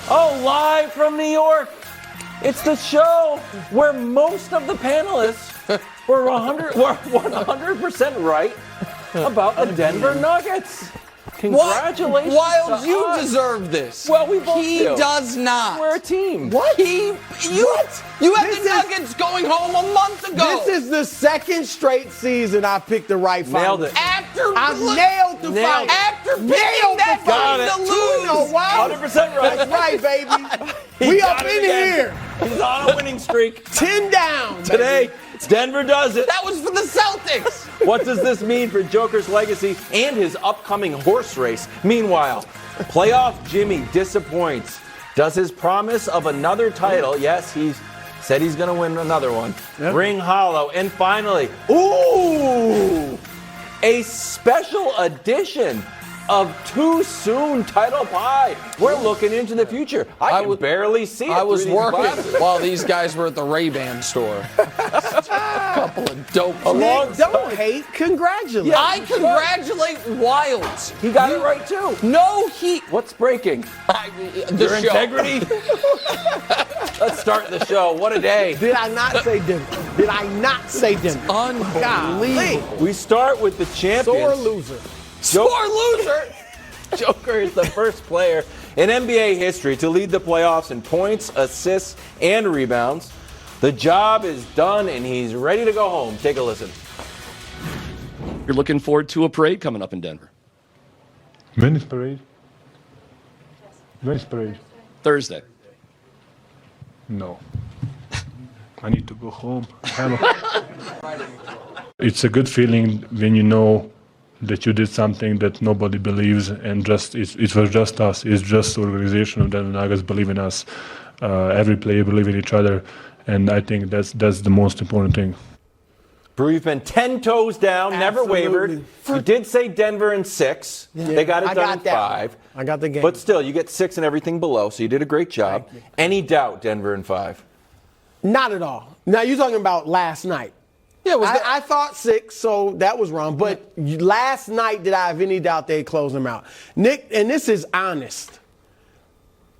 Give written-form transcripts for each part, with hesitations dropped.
Oh, live from New York. It's the show where most of the panelists were 100% right about the Denver Nuggets. Congratulations. Wiles, you deserve this. Well, we both do. He does not. We're a team. What? You had the Nuggets going home a month ago. This is the second straight season I picked the right fight. Nailed it. I nailed the fight. After picking that fight to lose. 100% right. That's right, baby. We up in here. He's on a winning streak. 10 down. Today, Denver does it. That was for the Celtics. What does this mean for Joker's legacy and his upcoming horse race? Meanwhile, playoff Jimmy disappoints. Does his promise of another title, yes, he's said he's going to win another one, ring hollow? And finally, a special edition of Too Soon Title Pie. We're looking into the future. I can barely see it. I was through these working glasses. while these guys were at the Ray-Ban store. A couple of dope. Nick, don't hate. Congratulate. I congratulate Wiles. He got it right, too. No, he. What's breaking? The Your show. integrity? Let's start the show. What a day. Did I not say Denver? Did I not say Denver? Unbelievable. We start with the champions. Sore loser. Sore loser. Joker is the first player in NBA history to lead the playoffs in points, assists, and rebounds. The job is done, and he's ready to go home. Take a listen. You're looking forward to a parade coming up in Denver. When is parade? When is parade? Thursday. No. I need to go home. It's a good feeling when you know that you did something that nobody believes, and just it was just us. It's just the organization of the Nuggets believe in us. Every player believe in each other, and I think that's the most important thing. Brew, you've been 10 toes down, never wavered. You did say Denver in 6. Yeah. They got it done in 5. I got the game. But still, you get 6 and everything below, so you did a great job. Any doubt Denver in 5? Not at all. Now, you're talking about last night. Yeah, I thought 6, so that was wrong. But last night, did I have any doubt they'd close them out? Nick, and this is honest.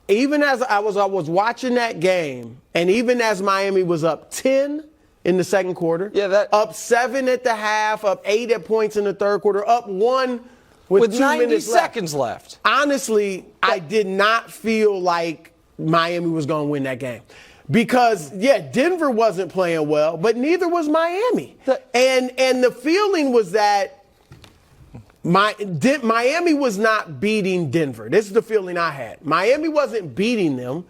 Even as I was watching that game, and even as Miami was up 10 in the second quarter, up 7 at the half, up 8 at points in the third quarter, up 1 with 2 90 minutes seconds left. Honestly, I did not feel like Miami was going to win that game. Because, Denver wasn't playing well, but neither was Miami. And the feeling was that Miami was not beating Denver. This is the feeling I had. Miami wasn't beating them.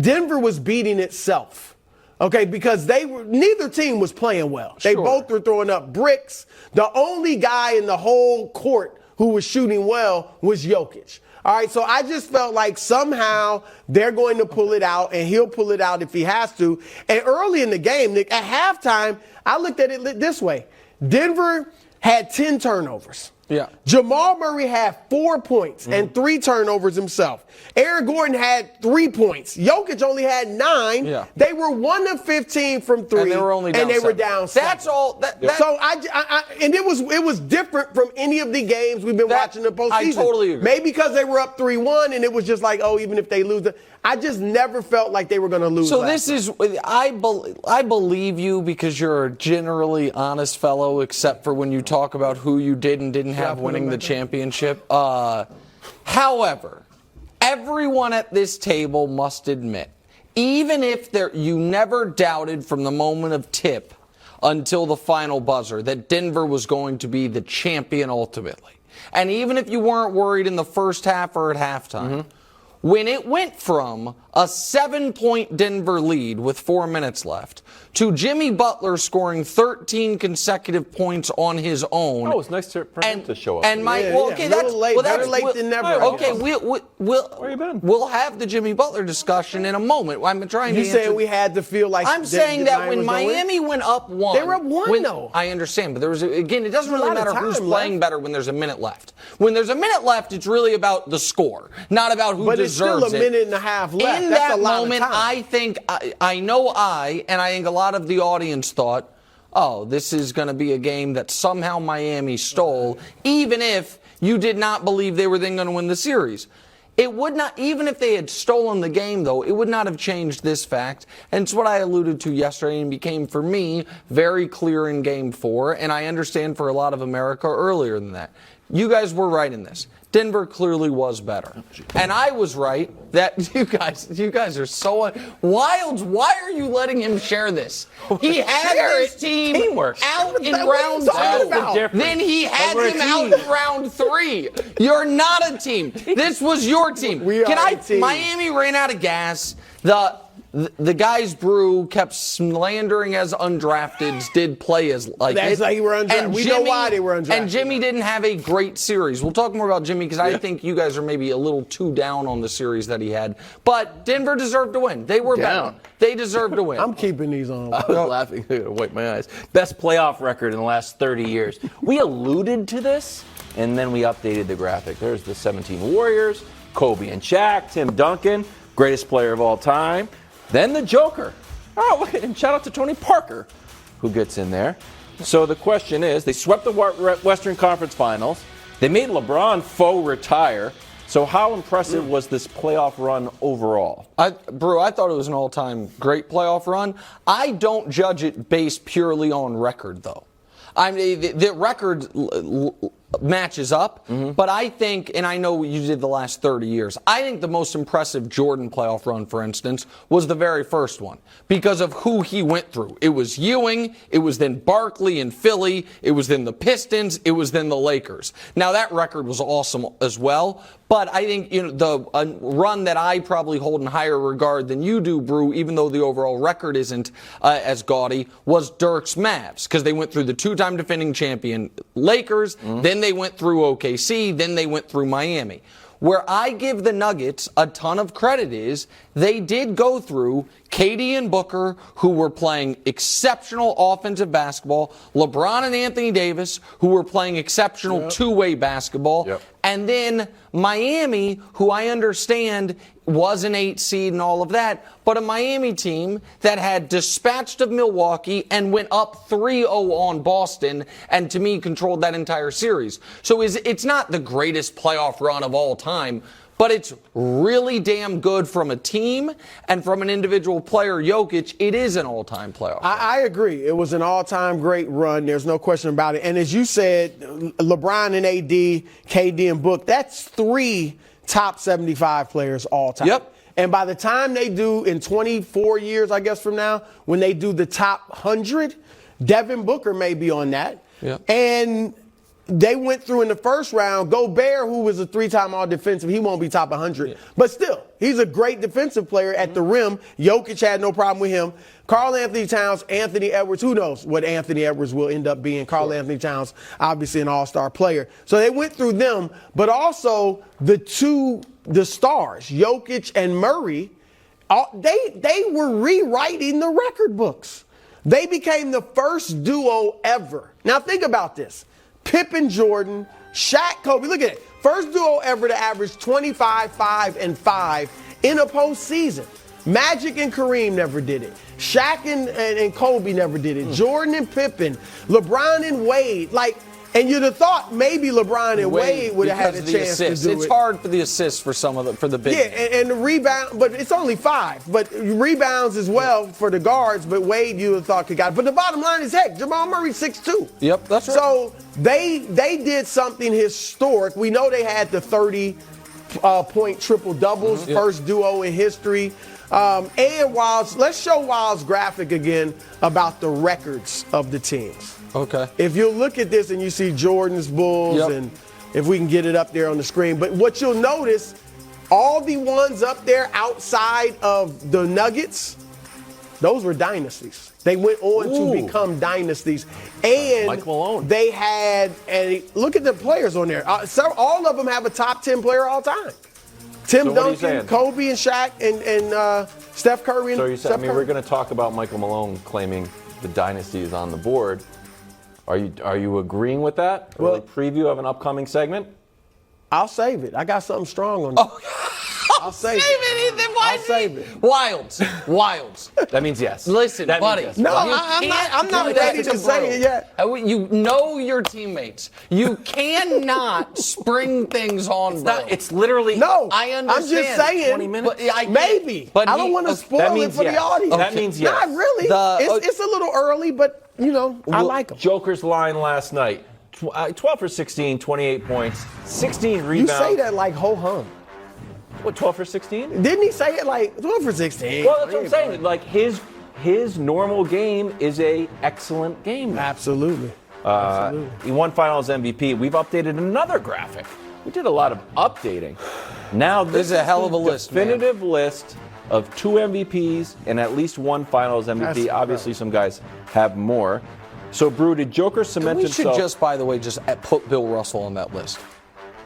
Denver was beating itself. Okay, because neither team was playing well. They both were throwing up bricks. The only guy in the whole court who was shooting well was Jokić. All right, so I just felt like somehow they're going to pull it out, and he'll pull it out if he has to. And early in the game, Nick, at halftime, I looked at it this way. Denver had 10 turnovers. Yeah. Jamal Murray had 4 points and 3 turnovers himself. Aaron Gordon had 3 points. Jokić only had 9. Yeah. They were 1 of 15 from 3. And they were only down 7. Were down 7. That's all. So and it was different from any of the games we've been watching the postseason. I totally agree. Maybe because they were up 3-1 and it was just like, even if they lose, I just never felt like they were going to lose. So this is, I believe you because you're a generally honest fellow, except for when you talk about who you did and didn't have winning the championship. However, everyone at this table must admit, even if you never doubted from the moment of tip until the final buzzer that Denver was going to be the champion ultimately. And even if you weren't worried in the first half or at halftime, when it went from a 7-point Denver lead with 4 minutes left to Jimmy Butler scoring 13 consecutive points on his own. Oh, it's nice for him to show up. better late than never. Okay, where you been? We'll have the Jimmy Butler discussion in a moment. I'm trying to You saying we had to feel like I'm saying that when Miami went up 1. They were up 1 though. I understand, but there was again, it doesn't really matter who's playing better when there's a minute left. When there's a minute left, it's really about the score, not about who deserves it. But it's still a minute and a half left. In That's that moment, I think, I know and I think a lot of the audience thought, this is going to be a game that somehow Miami stole, even if you did not believe they were then going to win the series. It would not, even if they had stolen the game, though, it would not have changed this fact. And it's what I alluded to yesterday and became, for me, very clear in Game 4. And I understand for a lot of America earlier than that. You guys were right in this. Denver clearly was better. And I was right that you guys are so Wilds, why are you letting him share this? He had his team out in round 2. Then he had him out in round 3. You're not a team. This was your team. Miami ran out of gas. The guys Brew kept slandering as undrafteds, did play as like That's it. like you were undrafted. We know why they were undrafted. And Jimmy didn't have a great series. We'll talk more about Jimmy because I think you guys are maybe a little too down on the series that he had. But Denver deserved to win. They were better. They deserved to win. I'm keeping these on. I was laughing. I gotta wipe my eyes. Best playoff record in the last 30 years. We alluded to this, and then we updated the graphic. There's the 17 Warriors, Kobe and Shaq, Tim Duncan, greatest player of all time. Then the Joker. Oh, look at him. Shout out to Tony Parker, who gets in there. So the question is, they swept the Western Conference Finals. They made LeBron faux retire. So how impressive was this playoff run overall? Brew, I thought it was an all-time great playoff run. I don't judge it based purely on record, though. I mean, the record matches up, but I think, and I know you did the last 30 years, I think the most impressive Jordan playoff run, for instance, was the very first one because of who he went through. It was Ewing, it was then Barkley in Philly, it was then the Pistons, it was then the Lakers. Now, that record was awesome as well, but I think the run that I probably hold in higher regard than you do, Brew, even though the overall record isn't as gaudy, was Dirk's Mavs because they went through the two-time defending champion Lakers, then they went through OKC, then they went through Miami. Where I give the Nuggets a ton of credit is they did go through KD and Booker, who were playing exceptional offensive basketball, LeBron and Anthony Davis, who were playing exceptional two-way basketball, and then Miami, who I understand was an 8 seed and all of that, but a Miami team that had dispatched of Milwaukee and went up 3-0 on Boston and, to me, controlled that entire series. So it's not the greatest playoff run of all time, but it's really damn good from a team and from an individual player, Jokić. It is an all-time playoff run. I agree. It was an all-time great run. There's no question about it. And as you said, LeBron and AD, KD and Book, that's 3 top 75 players all time. Yep. And by the time they do, in 24 years, I guess from now, when they do the top 100, Devin Booker may be on that. Yep. And they went through in the first round. Gobert, who was a 3-time all-defensive, he won't be top 100. Yeah. But still, he's a great defensive player at the rim. Jokić had no problem with him. Karl Anthony Towns, Anthony Edwards, who knows what Anthony Edwards will end up being. Karl Anthony Towns, obviously an all-star player. So they went through them, but also the stars, Jokić and Murray, they were rewriting the record books. They became the first duo ever. Now think about this. Pippen, Jordan, Shaq, Kobe. Look at it. First duo ever to average 25, 5, and 5 in a postseason. Magic and Kareem never did it. Shaq and Kobe never did it. Jordan and Pippen. LeBron and Wade. And you'd have thought maybe LeBron and Wade would have had a chance to do it. It's hard for the assists for the big. Yeah, and the rebound, but it's only 5. But rebounds as well for the guards. But Wade, you would have thought could got it. But the bottom line is, heck, Jamal Murray's 6'2". Yep, that's right. So they did something historic. We know they had the 30-point triple doubles, first duo in history. And let's show Wild's graphic again about the records of the teams. Okay. If you look at this and you see Jordan's Bulls, and if we can get it up there on the screen, but what you'll notice, all the ones up there outside of the Nuggets, those were dynasties. They went on to become dynasties. And Mike Malone. They had, and look at the players on there. All of them have a top 10 player all time. Tim Duncan, Kobe and Shaq, and Steph Curry. So you said, we're going to talk about Michael Malone claiming the dynasty is on the board. Are you agreeing with that? Early preview of an upcoming segment? I'll save it. I got something strong on that. I'll save it. it. Then why I'll save it. Wilds. That means yes. Listen, That means buddy. yes. No, You I'm not can't do ready that to say Brew. it yet. You know your teammates. You cannot spring things on Brew. It's literally No, I I'm just understand. saying. 20 minutes? But Maybe. But I don't want to spoil that it means for yes. the audience. That means yes. Not really. It's a little early, but, I like him. Joker's line last night. 12 for 16, 28 points, 16 You rebounds. say that like ho-hum. What, 12 for 16? Didn't he say it like 12 for 16? Well, that's what I'm saying. Like, his normal game is a excellent game. Absolutely. He won Finals MVP. We've updated another graphic. We did a lot of updating. Now this is a hell of a list, man. definitive list of 2 MVPs and at least 1 Finals MVP. That's Obviously, some guys have more. So, Brew, did Joker cement We should himself? just, by the way, just put Bill Russell on that list.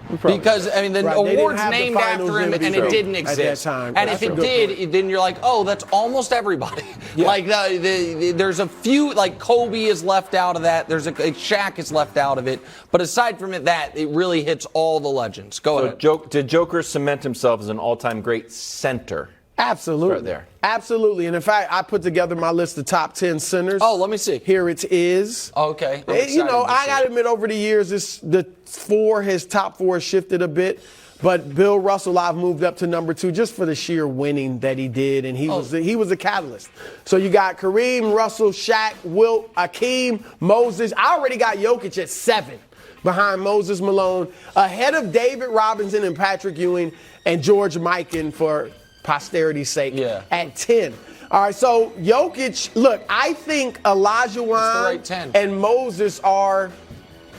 probably Because, I mean, the Right, they didn't award's have the named finals after him, and MVP it didn't at that exist. time. And That's if a it good did, point. then you're like, oh, that's almost everybody. Like, there's a few, like Kobe is left out of that. There's Shaq is left out of it. But aside from it really hits all the legends. Go ahead. Did Joker cement himself as an all-time great center? Absolutely. Right there. Absolutely. And in fact, I put together my list of top 10 centers. Oh, let me see. Here it is. Okay. I'm I excited to see. got to admit, over the years, the top four has shifted a bit. But Bill Russell, I've moved up to number 2 just for the sheer winning that he did, and he was a catalyst. So you got Kareem, Russell, Shaq, Wilt, Akeem, Moses. I already got Jokic at 7 behind Moses Malone, ahead of David Robinson and Patrick Ewing and George Mikan for posterity's sake at 10. All right, so Jokic, look, I think Olajuwon right 10. and Moses are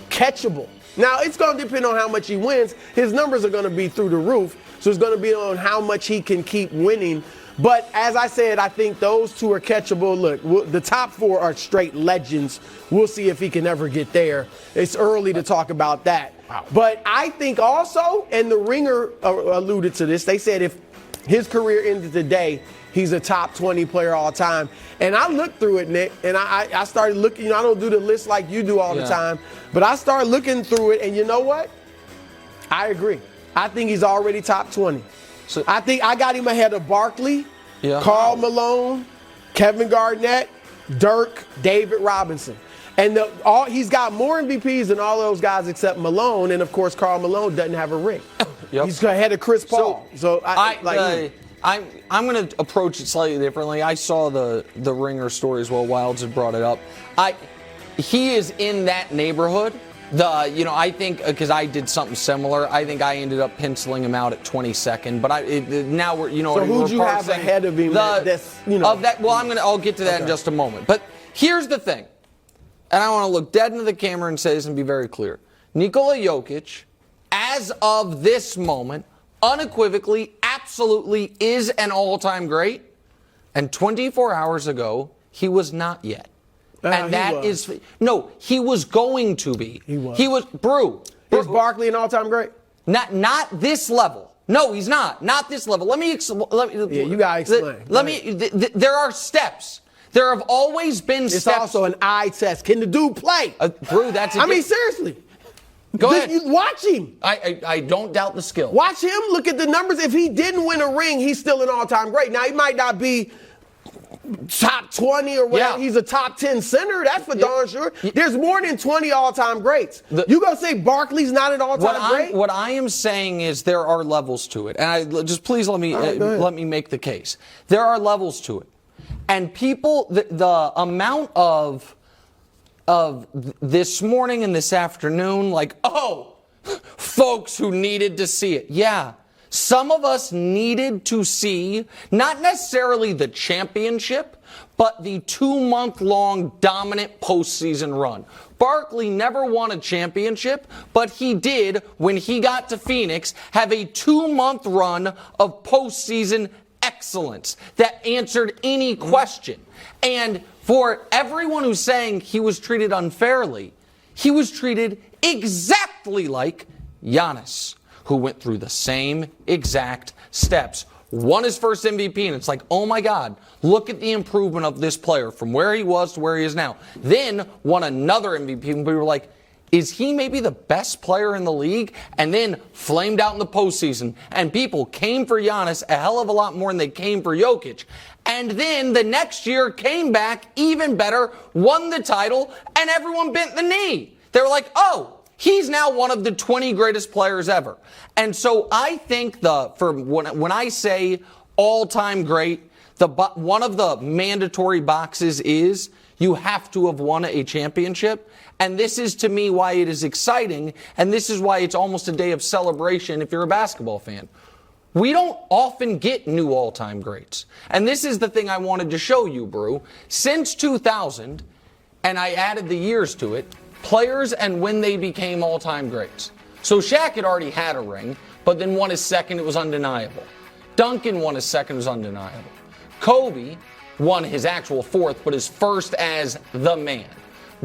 catchable. Now, it's going to depend on how much he wins. His numbers are going to be through the roof, so it's going to be on how much he can keep winning. But as I said, I think those 2 are catchable. Look, the top 4 are straight legends. We'll see if he can ever get there. It's early to talk about that. Wow. But I think also, and the Ringer alluded to this, they said if his career ended today, he's a top 20 player all time. And I looked through it, Nick, and I started looking. I don't do the list like you do all the time, but I started looking through it, and you know what? I agree. I think he's already top 20. So I think I got him ahead of Barkley, Karl Malone, Kevin Garnett, Dirk, David Robinson. And he's got more MVPs than all those guys except Malone, and of course Karl Malone doesn't have a ring. He's ahead of Chris Paul. I'm going to approach it slightly differently. I saw the Ringer story as well. Wilds had brought it up. He is in that neighborhood. I think because I did something similar. I think I ended up penciling him out at 22nd. But now we're So who'd you have ahead of him? I'll get to that in just a moment. But here's the thing, and I want to look dead into the camera and say this and be very clear. Nikola Jokic, as of this moment, unequivocally, absolutely is an all-time great. And 24 hours ago, he was not yet. He was going to be. He was. Brew. Is Barkley an all-time great? Not this level. No, he's not. Not this level. Let me you gotta explain. There are steps. There have always been steps. It's also an eye test. Can the dude play? Brew, seriously. Go ahead. You watch him. I don't doubt the skill. Watch him. Look at the numbers. If he didn't win a ring, he's still an all-time great. Now, he might not be top 20 or whatever. He's a top 10 center. That's for darn sure. There's more than 20 all-time greats. You going to say Barkley's not an all-time great? What I am saying is there are levels to it. And just please let me make the case. There are levels to it. And people, the amount of this morning and this afternoon, folks who needed to see it. Yeah, some of us needed to see not necessarily the championship, but the 2-month-long dominant postseason run. Barkley never won a championship, but he did, when he got to Phoenix, have a 2-month run of postseason excellence that answered any question. And for everyone who's saying he was treated unfairly, he was treated exactly like Giannis, who went through the same exact steps. Won his first MVP, and it's like, oh my God, look at the improvement of this player from where he was to where he is now. Then won another MVP, and we were like, Is he maybe the best player in the league? And then flamed out in the postseason. And people came for Giannis a hell of a lot more than they came for Jokić. And then the next year came back even better, won the title, and everyone bent the knee. They were like, oh, he's now one of the 20 greatest players ever. And so I think when I say all-time great, one of the mandatory boxes is you have to have won a championship. And this is, to me, why it is exciting, and this is why it's almost a day of celebration if you're a basketball fan. We don't often get new all-time greats. And this is the thing I wanted to show you, Brew. Since 2000, and I added the years to it, players and when they became all-time greats. So Shaq had already had a ring, but then won his second, it was undeniable. Duncan won his second, it was undeniable. Kobe won his actual fourth, but his first as the man.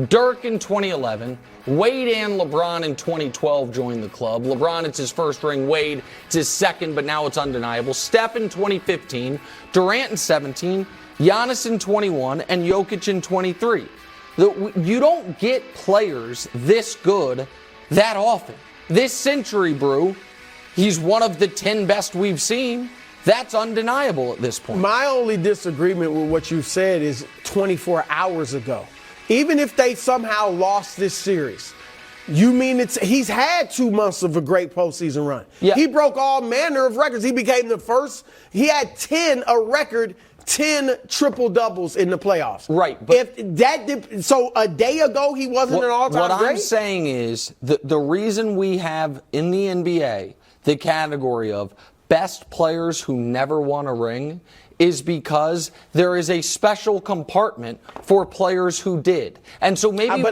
Dirk in 2011, Wade and LeBron in 2012 joined the club. LeBron, it's his first ring. Wade, it's his second, but now it's undeniable. Steph in 2015, Durant in 17, Giannis in 21, and Jokić in 23. You don't get players this good that often. This century, Brew, he's one of the 10 best we've seen. That's undeniable at this point. My only disagreement with what you said is 24 hours ago. Even if they somehow lost this series, you mean he's had 2 months of a great postseason run. Yeah. He broke all manner of records. He became the first. He had a record 10 triple-doubles in the playoffs. Right. So a day ago he wasn't an all-time great? What I'm saying is the reason we have in the NBA the category of best players who never won a ring is because there is a special compartment for players who did. And so maybe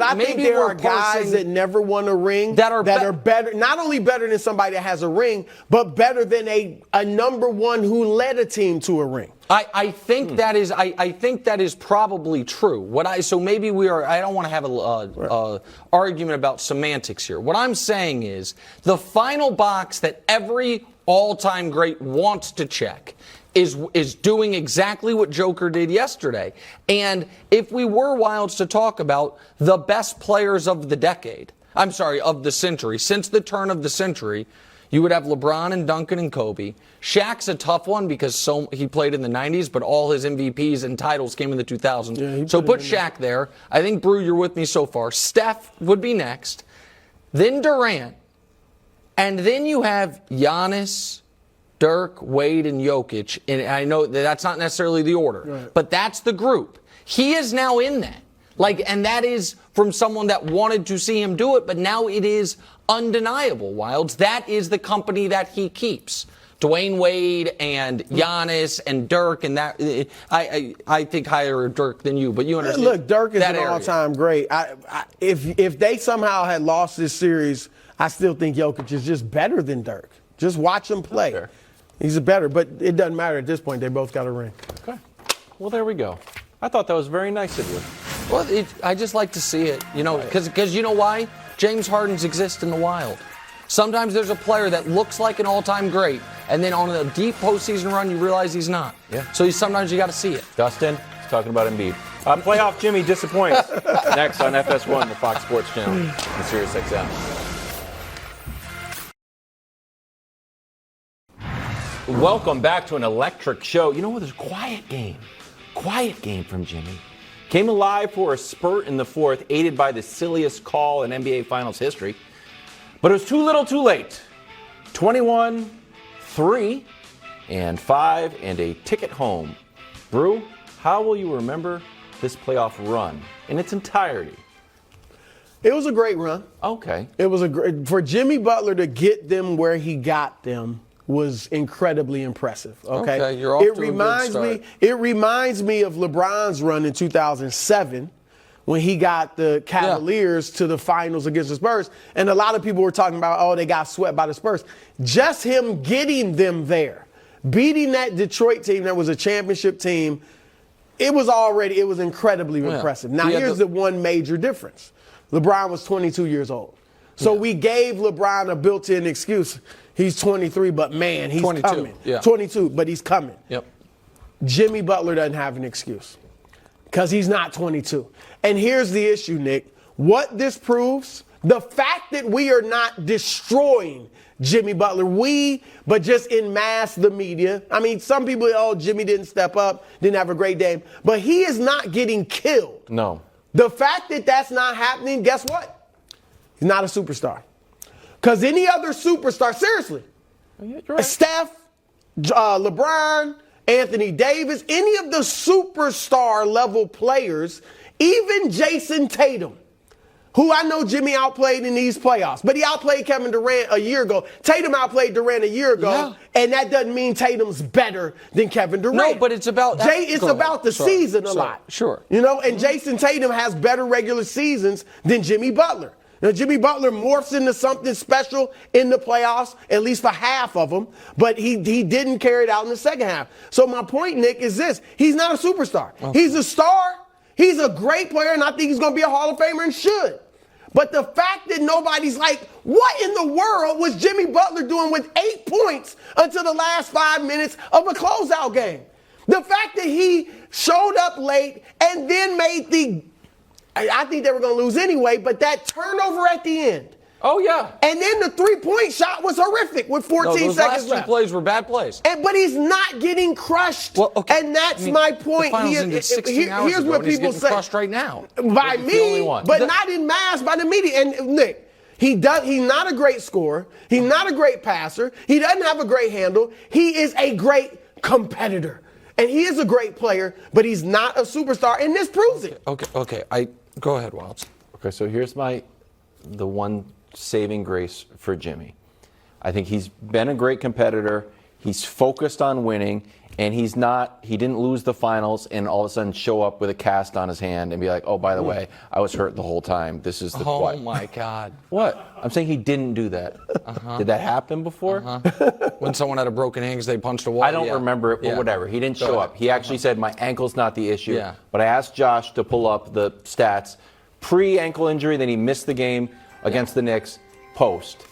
there are guys that never won a ring that are better, not only better than somebody that has a ring, but better than a number one who led a team to a ring. I think that is probably true. So maybe I don't want to have a argument about semantics here. What I'm saying is the final box that every all-time great wants to check is doing exactly what Joker did yesterday. And if we were Wilds to talk about the best players of the century, since the turn of the century, you would have LeBron and Duncan and Kobe. Shaq's a tough one because he played in the 90s, but all his MVPs and titles came in the 2000s. Yeah, so put Shaq there. I think, Brew, you're with me so far. Steph would be next. Then Durant. And then you have Giannis, Dirk, Wade, and Jokić. And I know that's not necessarily the order, right, but that's the group. He is now in that. And that is from someone that wanted to see him do it, but now it is undeniable, Wilds. That is the company that he keeps. Dwayne Wade and Giannis and Dirk, and that I think higher Dirk than you, but you understand. Look, Dirk is an all-time great. If they somehow had lost this series, I still think Jokić is just better than Dirk. Just watch him play. Fair. He's better, but it doesn't matter at this point. They both got a ring. Okay. Well, there we go. I thought that was very nice of you. Well, I just like to see it, because you know why? James Harden's exist in the wild. Sometimes there's a player that looks like an all-time great, and then on a deep postseason run, you realize he's not. Yeah. So sometimes you got to see it. Dustin is talking about Embiid. Playoff Jimmy disappoints. Next on FS1, the Fox Sports Channel, and Sirius XM. Welcome back to an electric show. You know what? There's a quiet game from Jimmy. Came alive for a spurt in the fourth, aided by the silliest call in NBA Finals history. But it was too little too late. 21, 3, and 5, and a ticket home. Brew, how will you remember this playoff run in its entirety? It was a great run. Okay. It was for Jimmy Butler to get them where he got them was incredibly impressive. Okay, you're off to a good start. It reminds me of LeBron's run in 2007 when he got the Cavaliers to the finals against the Spurs. And a lot of people were talking about, they got swept by the Spurs. Just him getting them there, beating that Detroit team that was a championship team, it was incredibly impressive. Now, here's the one major difference. LeBron was 22 years old. So we gave LeBron a built-in excuse. He's 23, but man, he's 22, coming. yeah. 22, but he's coming. Yep. Jimmy Butler doesn't have an excuse because he's not 22. And here's the issue, Nick. What this proves, The fact that we are not destroying Jimmy Butler, but just in mass, the media. I mean, some people, Jimmy didn't step up, didn't have a great game, but he is not getting killed. No. The fact that that's not happening, guess what? He's not a superstar. Because any other superstar, seriously, Right. Steph, LeBron, Anthony Davis, any of the superstar level players, even Jason Tatum, who I know Jimmy outplayed in these playoffs, but he outplayed Kevin Durant a year ago. Tatum outplayed Durant a year ago, and that doesn't mean Tatum's better than Kevin Durant. No, but it's about the season a lot. Sure. You know, and Jason Tatum has better regular seasons than Jimmy Butler. Now, Jimmy Butler morphs into something special in the playoffs, at least for half of them, but he didn't carry it out in the second half. So my point, Nick, is this. He's not a superstar. Okay. He's a star. He's a great player, and I think he's going to be a Hall of Famer and should. But the fact that nobody's like, what in the world was Jimmy Butler doing with 8 points until the last 5 minutes of a closeout game? The fact that he showed up late and then made I think they were going to lose anyway, but that turnover at the end. Oh, yeah. And then the three-point shot was horrific with 14 those seconds last left. two plays were bad plays. But he's not getting crushed. Well, okay. And that's I mean, my point. The finals ended 16 hours here's ago, what and he's people getting say. crushed right now. By He's the only me, one. but not in mass, by the media. And Nick, he's not a great scorer. He's not a great passer. He doesn't have a great handle. He is a great competitor. And he is a great player, but he's not a superstar, and this proves it. Okay. Go ahead, Wilds. Okay, so here's the one saving grace for Jimmy. I think he's been a great competitor. He's focused on winning, and he didn't lose the finals and all of a sudden show up with a cast on his hand and be like, oh, by the way, I was hurt the whole time. This is the Oh, my God. What? I'm saying he didn't do that. Did that happen before? When someone had a broken hand because they punched a wall? I don't remember it, but whatever. He didn't show up. He actually said, my ankle's not the issue. Yeah. But I asked Josh to pull up the stats. Pre-ankle injury, then he missed the game against the Knicks, post.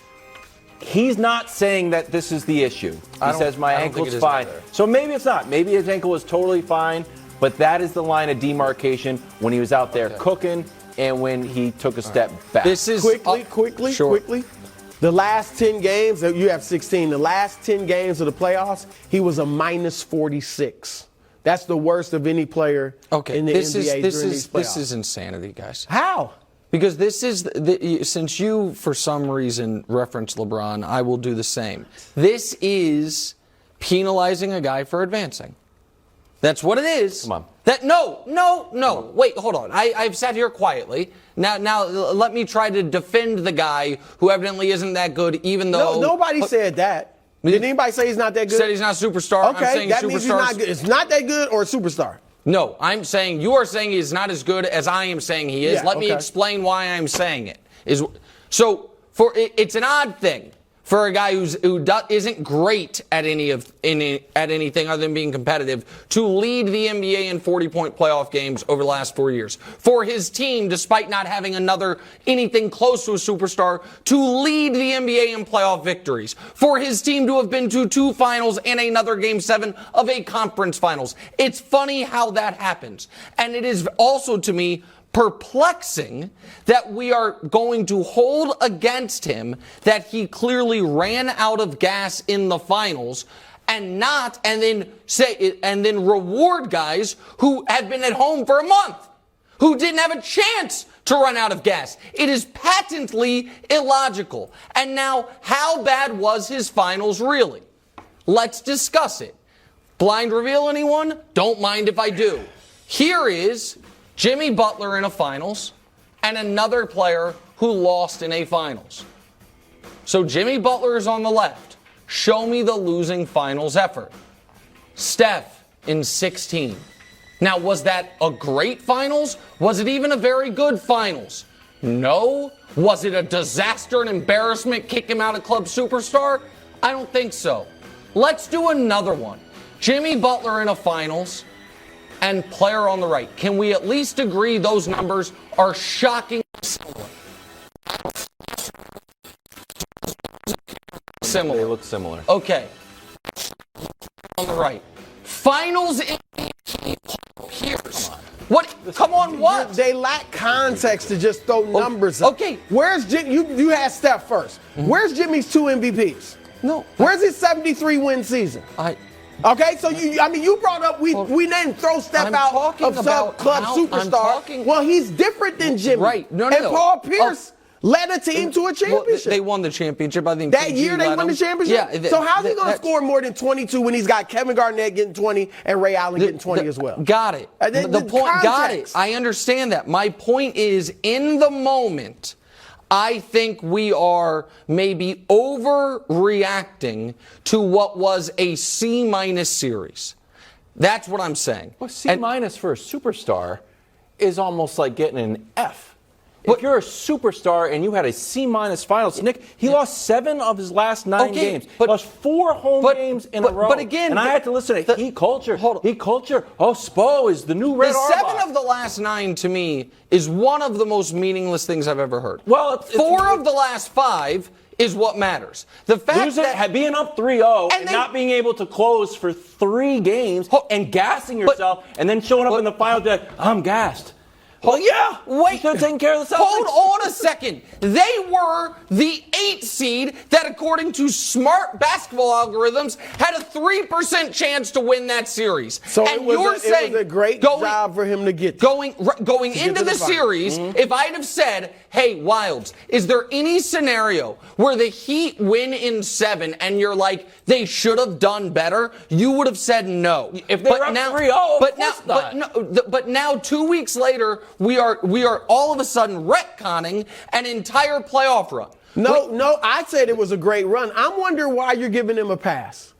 He's not saying that this is the issue. He says, my ankle's fine. So maybe it's not. Maybe his ankle is totally fine, but that is the line of demarcation when he was out there cooking and when he took a step back. This is Quickly. The last 10 games, you have 16, the last 10 games of the playoffs, he was a minus 46. That's the worst of any player in the NBA during these playoffs. This is insanity, guys. How? Because since you, for some reason, referenced LeBron, I will do the same. This is penalizing a guy for advancing. That's what it is. Come on. No. Wait, hold on. I've sat here quietly. Now let me try to defend the guy who evidently isn't that good, even though... No, nobody said that. Did anybody say he's not that good? Said he's not a superstar. Okay, I'm saying that means he's not good. It's not that good or a superstar. No, I'm saying you are saying he's not as good as I am saying he is. Yeah, Let me explain why I'm saying it. It's an odd thing for a guy who isn't great at anything other than being competitive to lead the NBA in 40-point playoff games over the last 4 years. For his team, despite not having anything close to a superstar, to lead the NBA in playoff victories. For his team to have been to 2 finals and another Game 7 of a conference finals. It's funny how that happens. And it is also, to me, perplexing that we are going to hold against him that he clearly ran out of gas in the finals and then reward guys who have been at home for a month, who didn't have a chance to run out of gas. It is patently illogical. And now, how bad was his finals really? Let's discuss it. Blind reveal, anyone? Don't mind if I do. Here is Jimmy Butler in a finals and another player who lost in a finals. So Jimmy Butler is on the left. Show me the losing finals effort. Steph in 16. Now, was that a great finals? Was it even a very good finals? No. Was it a disaster, an embarrassment, kick him out of club superstar? I don't think so. Let's do another one. Jimmy Butler in a finals and player on the right. Can we at least agree those numbers are shockingly similar? They look similar. Okay. On the right. Finals MVP. Here's What? Come on, what? They lack context to just throw numbers up. Okay. Where's Jimmy? You had Steph first. Where's Jimmy's 2 MVPs? No. Where's his 73-win season? Okay, so you brought up we didn't throw Steph out of sub-club superstar. Well, he's different than Jimmy. Right. No. And Paul Pierce led a team to a championship. Well, they won the championship. I think that year they won the championship. Yeah. So how's he going to score more than 22 when he's got Kevin Garnett getting 20 and Ray Allen getting 20 as well? Got it. The point. Got it. I understand that. My point is, in the moment, I think we are maybe overreacting to what was a C- series. That's what I'm saying. Well, C- for a superstar is almost like getting an F. If you're a superstar and you had a C- finals, Nick, he lost 7 of his last 9 games. He lost 4 home games in a row. But again, and I had to listen to heat culture. Heat culture. Oh, Spo is the new Red Auerbach. 7 of the last 9 to me is one of the most meaningless things I've ever heard. Well, 4 of the last 5 is what matters. The fact that being up 3-0 and not being able to close for 3 games and gassing yourself and then showing up in the final day, I'm gassed. Well, yeah. Wait. You should have taken care of the Celtics. Hold on a second. They were the 8th seed that, according to smart basketball algorithms, had a 3% chance to win that series. So it was a great job for him to get going into the series. If I'd have said, "Hey, Wilds, is there any scenario where the Heat win in 7 and you're like they should have done better?" You would have said no. If they were up 3-0, but now 2 weeks later, we are all of a sudden retconning an entire playoff run. No, I said it was a great run. I'm wondering why you're giving him a pass.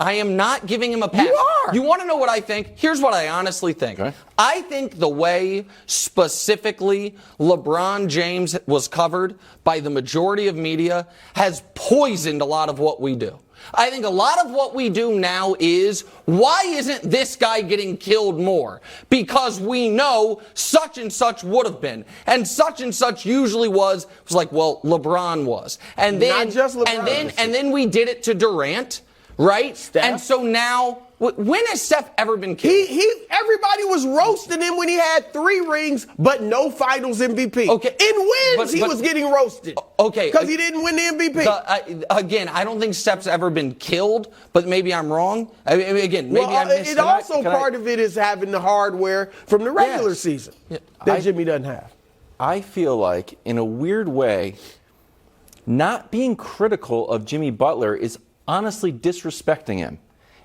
I am not giving him a pass. You are. You want to know what I think? Here's what I honestly think. Okay. I think the way specifically LeBron James was covered by the majority of media has poisoned a lot of what we do. I think a lot of what we do now is, why isn't this guy getting killed more? Because we know such and such would have been. And such usually was like, well, LeBron was. And then, not just LeBron. And then we did it to Durant, right? Steph. And so now, when has Steph ever been killed? Everybody was roasting him when he had 3 rings, but no finals MVP. Okay. In wins, he was getting roasted. Okay. Because he didn't win the MVP. Again, I don't think Steph's ever been killed, but maybe I'm wrong. I missed it. Part of it is having the hardware from the regular season that Jimmy doesn't have. I feel like, in a weird way, not being critical of Jimmy Butler is honestly disrespecting him.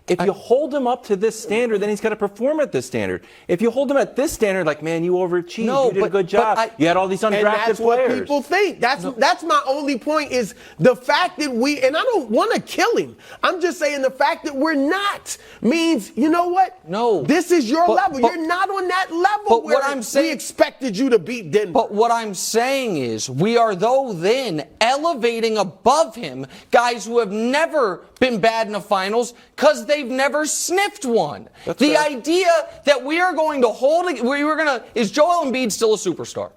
If you hold him up to this standard, then he's got to perform at this standard. If you hold him at this standard, like, man, you overachieved, you did a good job. You had all these undrafted players. And that's what people think. That's my only point, is the fact that and I don't want to kill him. I'm just saying the fact that we're not means, you know what? No. This is your level. You're not on that level where we expected you to beat Denver. But what I'm saying is, we are then elevating above him guys who have never been bad in the finals because they've never sniffed one. The idea that we are going to is Joel Embiid still a superstar?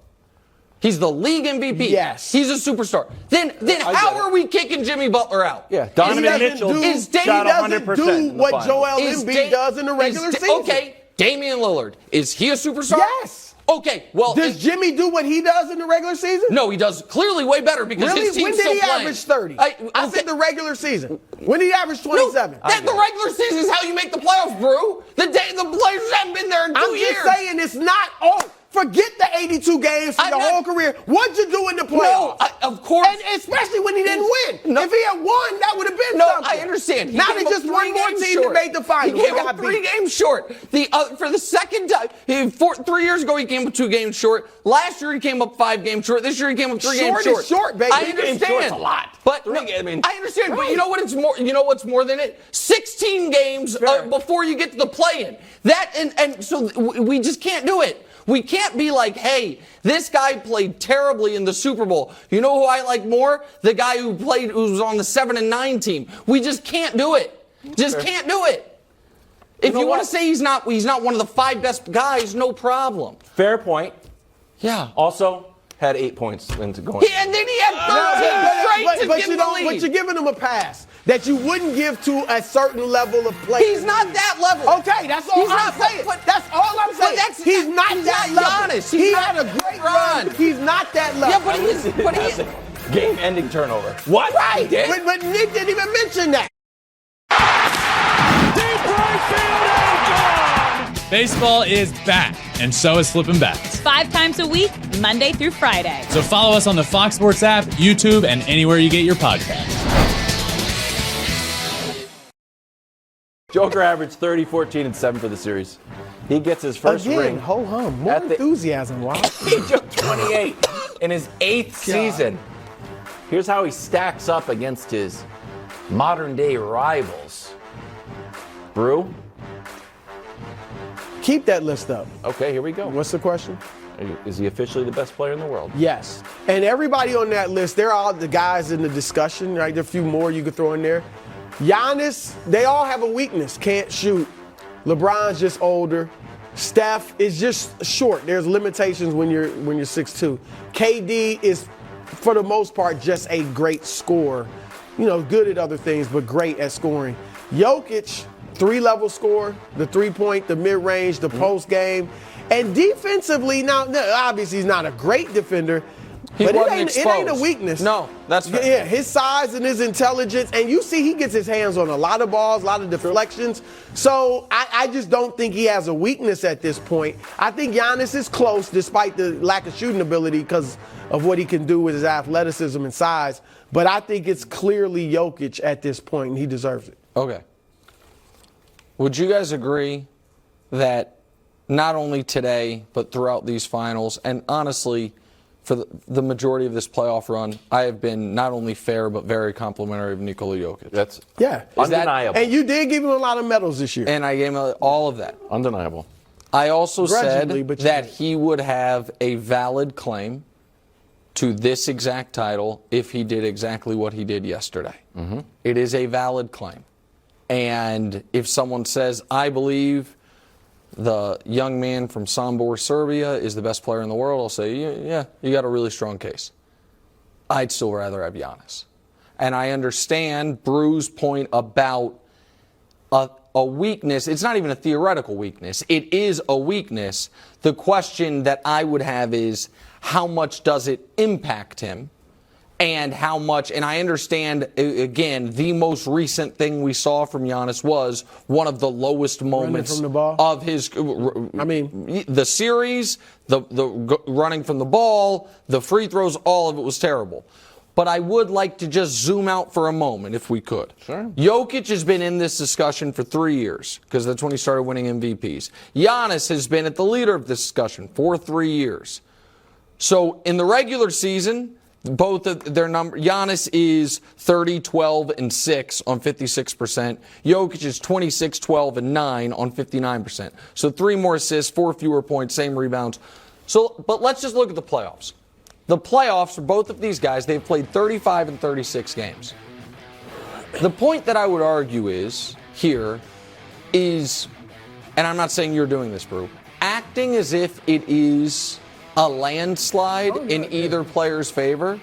He's the league MVP. Yes. He's a superstar. Then how are we kicking Jimmy Butler out? Yeah. Donovan Mitchell shot 100% do what Joel Embiid does in the regular season. Okay. Damian Lillard, is he a superstar? Yes. Okay, well... Does Jimmy do what he does in the regular season? No, he does clearly way better because his team's still playing. When did he average 30? I said the regular season. When did he average 27? No, the regular season is how you make the playoffs, Brew. The players haven't been there in 2 years. I'm just saying it's not... Forget the 82 games for your whole career. What'd you do in the playoffs? No, of course. And especially when he didn't win. No. If he had won, that would have been something. I understand. Now they just one more team to make the finals. He came up 3 games short. For the second time, 3 years ago he came up 2 games short. Last year he came up 5 games short. This year he came up 3 games short. Short is short, baby. I understand. A lot. But but you know what? You know what's more than it? 16 games before you get to the play-in. So we just can't do it. We can't be like, hey, this guy played terribly in the Super Bowl. You know who I like more? The guy who was on the 7 and 9 team. We just can't do it. Can't do it. If you want to say he's not one of the 5 best guys, no problem. Fair point. Yeah. Also had 8 points into going. And then he had 13 straight to give the lead. But you're giving him a pass. that you wouldn't give to a certain level of play. He's not that level. Okay, that's all I'm saying. That's all I'm saying. He's not that level. Giannis. He had a great run. He's not that level. Yeah, but he's game-ending turnover. What? Right. He did? But Nick didn't even mention that. Baseball is back, and so is Flippin' Bats. 5 times a week, Monday through Friday. So follow us on the Fox Sports app, YouTube, and anywhere you get your podcasts. Joker averaged 30, 14, and 7 for the series. He gets his first ring. Ho-hum. More at the enthusiasm, wow. age of 28 in his 8th season. Here's how he stacks up against his modern-day rivals. Brew? Keep that list up. Okay, here we go. What's the question? Is he officially the best player in the world? Yes. And everybody on that list, they're all the guys in the discussion, right? There are a few more you could throw in there. Giannis, they all have a weakness. Can't shoot. LeBron's just older. Steph is just short. There's limitations when you're 6'2". KD is, for the most part, just a great scorer. You know, good at other things, but great at scoring. Jokić, 3-level scorer, the 3-point, the mid-range, the post game. And defensively, now obviously he's not a great defender, but it ain't a weakness. No, that's fair. Yeah, his size and his intelligence, and you see he gets his hands on a lot of balls, a lot of deflections. So I just don't think he has a weakness at this point. I think Giannis is close despite the lack of shooting ability because of what he can do with his athleticism and size. But I think it's clearly Jokić at this point, and he deserves it. Okay. Would you guys agree that not only today, but throughout these finals, and honestly, for the majority of this playoff run, I have been not only fair, but very complimentary of Nikola Jokić? That's undeniable. And you did give him a lot of medals this year. And I gave him all of that. Undeniable. I also said but that he would have a valid claim to this exact title if he did exactly what he did yesterday. Mm-hmm. It is a valid claim. And if someone says, I believe the young man from Sombor, Serbia is the best player in the world, I'll say, yeah, you got a really strong case. I'd still rather have Giannis. And I understand Brew's point about a weakness. It's not even a theoretical weakness. It is a weakness. The question that I would have is, how much does it impact him? And how much, and I understand, again, the most recent thing we saw from Giannis was one of the lowest moments of his, the series, the running from the ball, the free throws, all of it was terrible. But I would like to just zoom out for a moment, if we could. Sure. Jokić has been in this discussion for 3 years, because that's when he started winning MVPs. Giannis has been at the leader of this discussion for 3 years. So in the regular season, both of their number, Giannis is 30, 12, and 6 on 56%. Jokić is 26, 12, and 9 on 59%. So 3 more assists, 4 fewer points, same rebounds. So, but let's just look at the playoffs. The playoffs for both of these guys, they've played 35 and 36 games. The point that I would argue is, here, is, and I'm not saying you're doing this, Brew, acting as if it is a landslide in either player's favor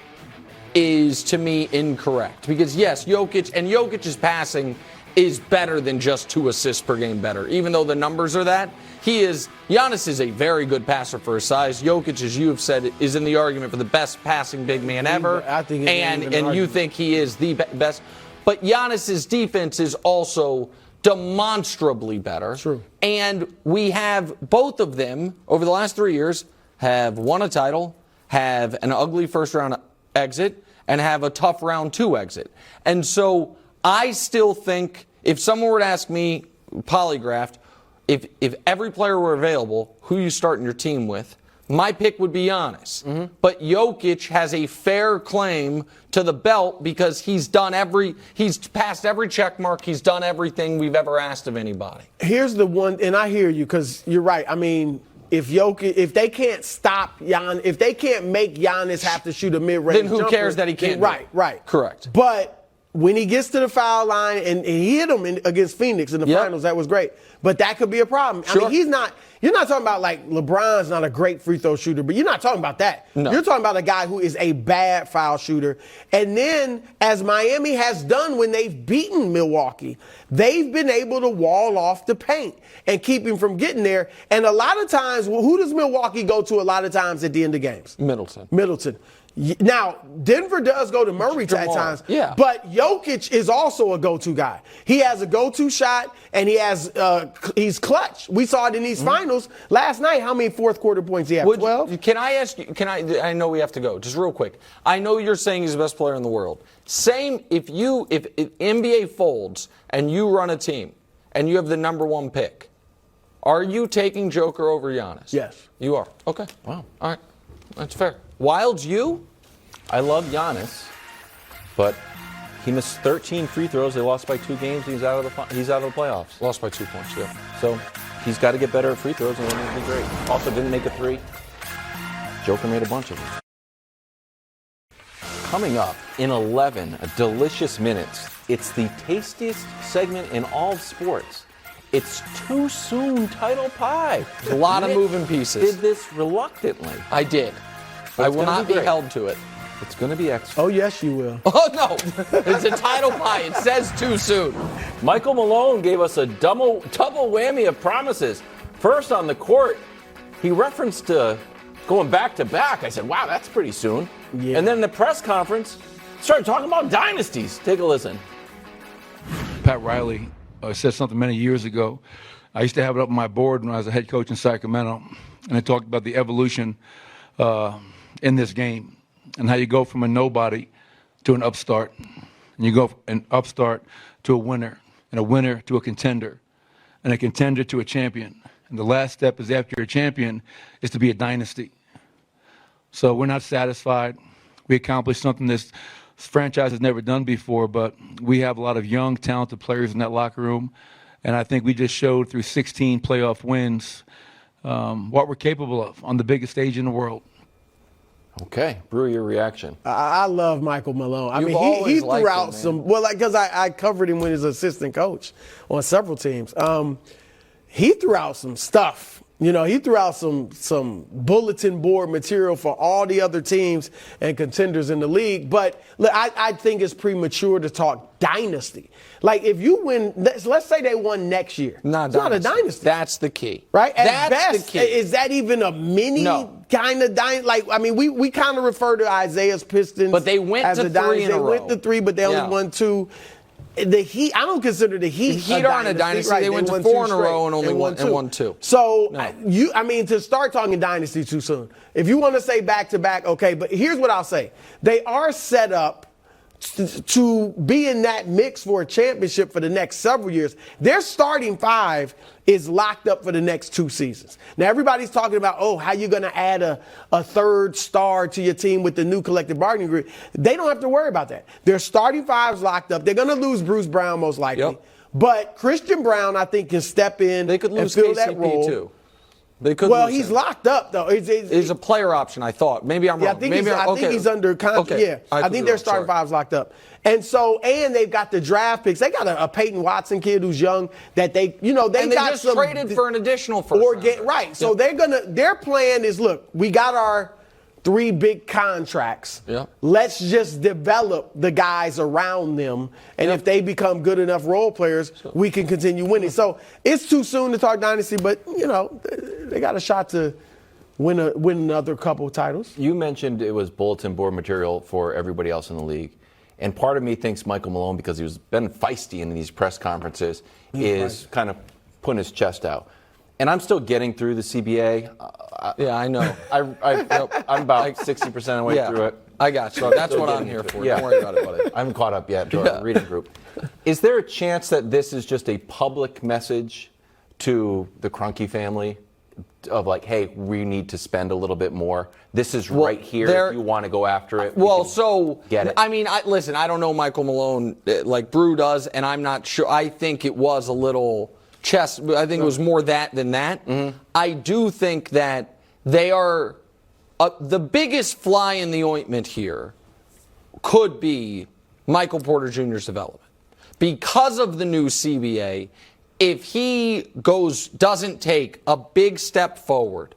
is, to me, incorrect. Because, yes, Jokic's passing is better than just 2 assists per game better. Even though the numbers are that, Giannis is a very good passer for his size. Jokić, as you have said, is in the argument for the best passing big man ever. I think and you think he is the best. But Giannis's defense is also demonstrably better. True. And we have both of them, over the last 3 years, have won a title, have an ugly first-round exit, and have a tough round 2 exit. And so I still think, if someone were to ask me, polygraphed, if every player were available, who you starting your team with, my pick would be Giannis. Mm-hmm. But Jokić has a fair claim to the belt because he's passed every check mark, he's done everything we've ever asked of anybody. Here's the one, and I hear you because you're right. I mean, if they can't stop Giannis, if they can't make Giannis have to shoot a mid-range then who jumper, cares that he can't? Right. Correct. But when he gets to the foul line, and he hit him against Phoenix in the finals, that was great. But that could be a problem. Sure. I mean, you're not talking about like LeBron's not a great free throw shooter, but you're not talking about that. No. You're talking about a guy who is a bad foul shooter. And then, as Miami has done when they've beaten Milwaukee, they've been able to wall off the paint and keep him from getting there. And a lot of times, who does Milwaukee go to a lot of times at the end of games? Middleton. Now, Denver does go to Murray at times, but Jokić is also a go-to guy. He has a go-to shot, and he's clutch. We saw it in these finals last night. How many fourth quarter points he had? 12? Can I ask you, I know we have to go, just real quick. I know you're saying he's the best player in the world. Same, if NBA folds and you run a team and you have the number 1 pick, are you taking Joker over Giannis? Yes. You are? Okay. Wow. All right. That's fair. Wilds, you? I love Giannis, but he missed 13 free throws. They lost by 2 games. He's out of the playoffs. Lost by 2 points, yeah. So he's got to get better at free throws, and it'll be great. Also, didn't make a 3. Joker made a bunch of them. Coming up in 11 delicious minutes, it's the tastiest segment in all of sports. It's too soon title pie. There's a lot of moving pieces. Did this reluctantly. I did. I will not be held to it. It's going to be excellent. Oh, yes, you will. Oh, no. It's a title pie. It says too soon. Michael Malone gave us a double whammy of promises. First on the court, he referenced going back to back. I said, wow, that's pretty soon. Yeah. And then in the press conference, started talking about dynasties. Take a listen. Pat Riley said something many years ago. I used to have it up on my board when I was a head coach in Sacramento, and I talked about the evolution in this game and how you go from a nobody to an upstart, and you go from an upstart to a winner, and a winner to a contender, and a contender to a champion. And the last step is after you're a champion is to be a dynasty. So we're not satisfied. We accomplished something this franchise has never done before, but we have a lot of young, talented players in that locker room. And I think we just showed through 16 playoff wins what we're capable of on the biggest stage in the world. Okay, Brew, your reaction. I love Michael Malone. I You've mean, he always threw liked out him, some, because I covered him when he was assistant coach on several teams. He threw out some stuff. You know, he threw out some bulletin board material for all the other teams and contenders in the league. But look, I think it's premature to talk dynasty. Like, if you win, let's say they won next year. It's not a dynasty. That's the key. Right? At That's best, the key. is that even a mini kind of dynasty? Like, I mean, we kind of refer to Isaiah's Pistons But they went as to a dynasty. 3 in a row. They went to 3, but they only won 2. The Heat, I don't consider the Heat. The Heat aren't a dynasty. Right? They went to won 4 in a 2 row and only won 2. So I mean, to start talking dynasty too soon. If you want to say back to back, okay. But here's what I'll say: they are set up to be in that mix for a championship for the next several years. Their starting 5 is locked up for the next 2 seasons. Now, everybody's talking about, how you going to add a third star to your team with the new collective bargaining agreement. They don't have to worry about that. Their starting 5's locked up. They're going to lose Bruce Brown most likely. Yep. But Christian Brown, I think, can step in They could and lose fill KCP that role. too. They could. Well, lose he's him. locked up, though. He's a player option, I thought. Maybe I'm wrong. I think he's under contract. Okay. Yeah, I think their starting 5's locked up. And they've got the draft picks. They got a Peyton Watson kid who's young that they And they got just some traded for an additional first rounder. right. So their plan is, look, we got our 3 big contracts. Yeah. Let's just develop the guys around them, and if they become good enough role players, we can continue winning. So it's too soon to talk dynasty, but they got a shot to win another couple titles. You mentioned it was bulletin board material for everybody else in the league. And part of me thinks Michael Malone, because he's been feisty in these press conferences, is kind of putting his chest out. And I'm still getting through the CBA. Yeah, I know. I'm about 60% of the way through it. I got you. So that's what I'm here for. Yeah. Don't worry about it, buddy. I haven't caught up yet to our reading group. Is there a chance that this is just a public message to the Kroenke family of like, hey, we need to spend a little bit more? This is right here if you want to go after it. Get it. I mean, listen, I don't know Michael Malone like Brew does, and I'm not sure. I think it was a little chess. I think it was more that than that. Mm-hmm. I do think that they are the biggest fly in the ointment here could be Michael Porter Jr.'s development. Because of the new CBA, if he doesn't take a big step forward,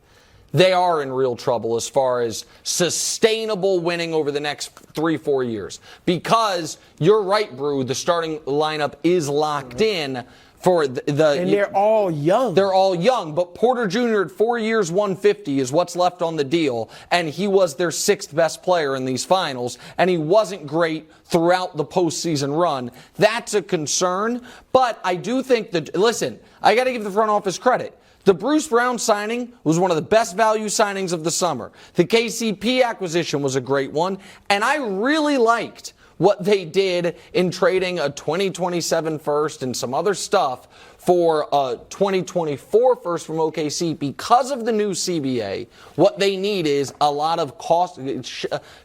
they are in real trouble as far as sustainable winning over the next 3-4 years. Because you're right, Brew, the starting lineup is locked in for and they're all young. They're all young, but Porter Jr. at 4 years, $150 is what's left on the deal, and he was their 6th best player in these finals, and he wasn't great throughout the postseason run. That's a concern, but I do think that, listen, I got to give the front office credit. The Bruce Brown signing was one of the best value signings of the summer. The KCP acquisition was a great one, and I really liked what they did in trading a 2027 first and some other stuff for a 2024 first from OKC. Because of the new CBA, what they need is a lot of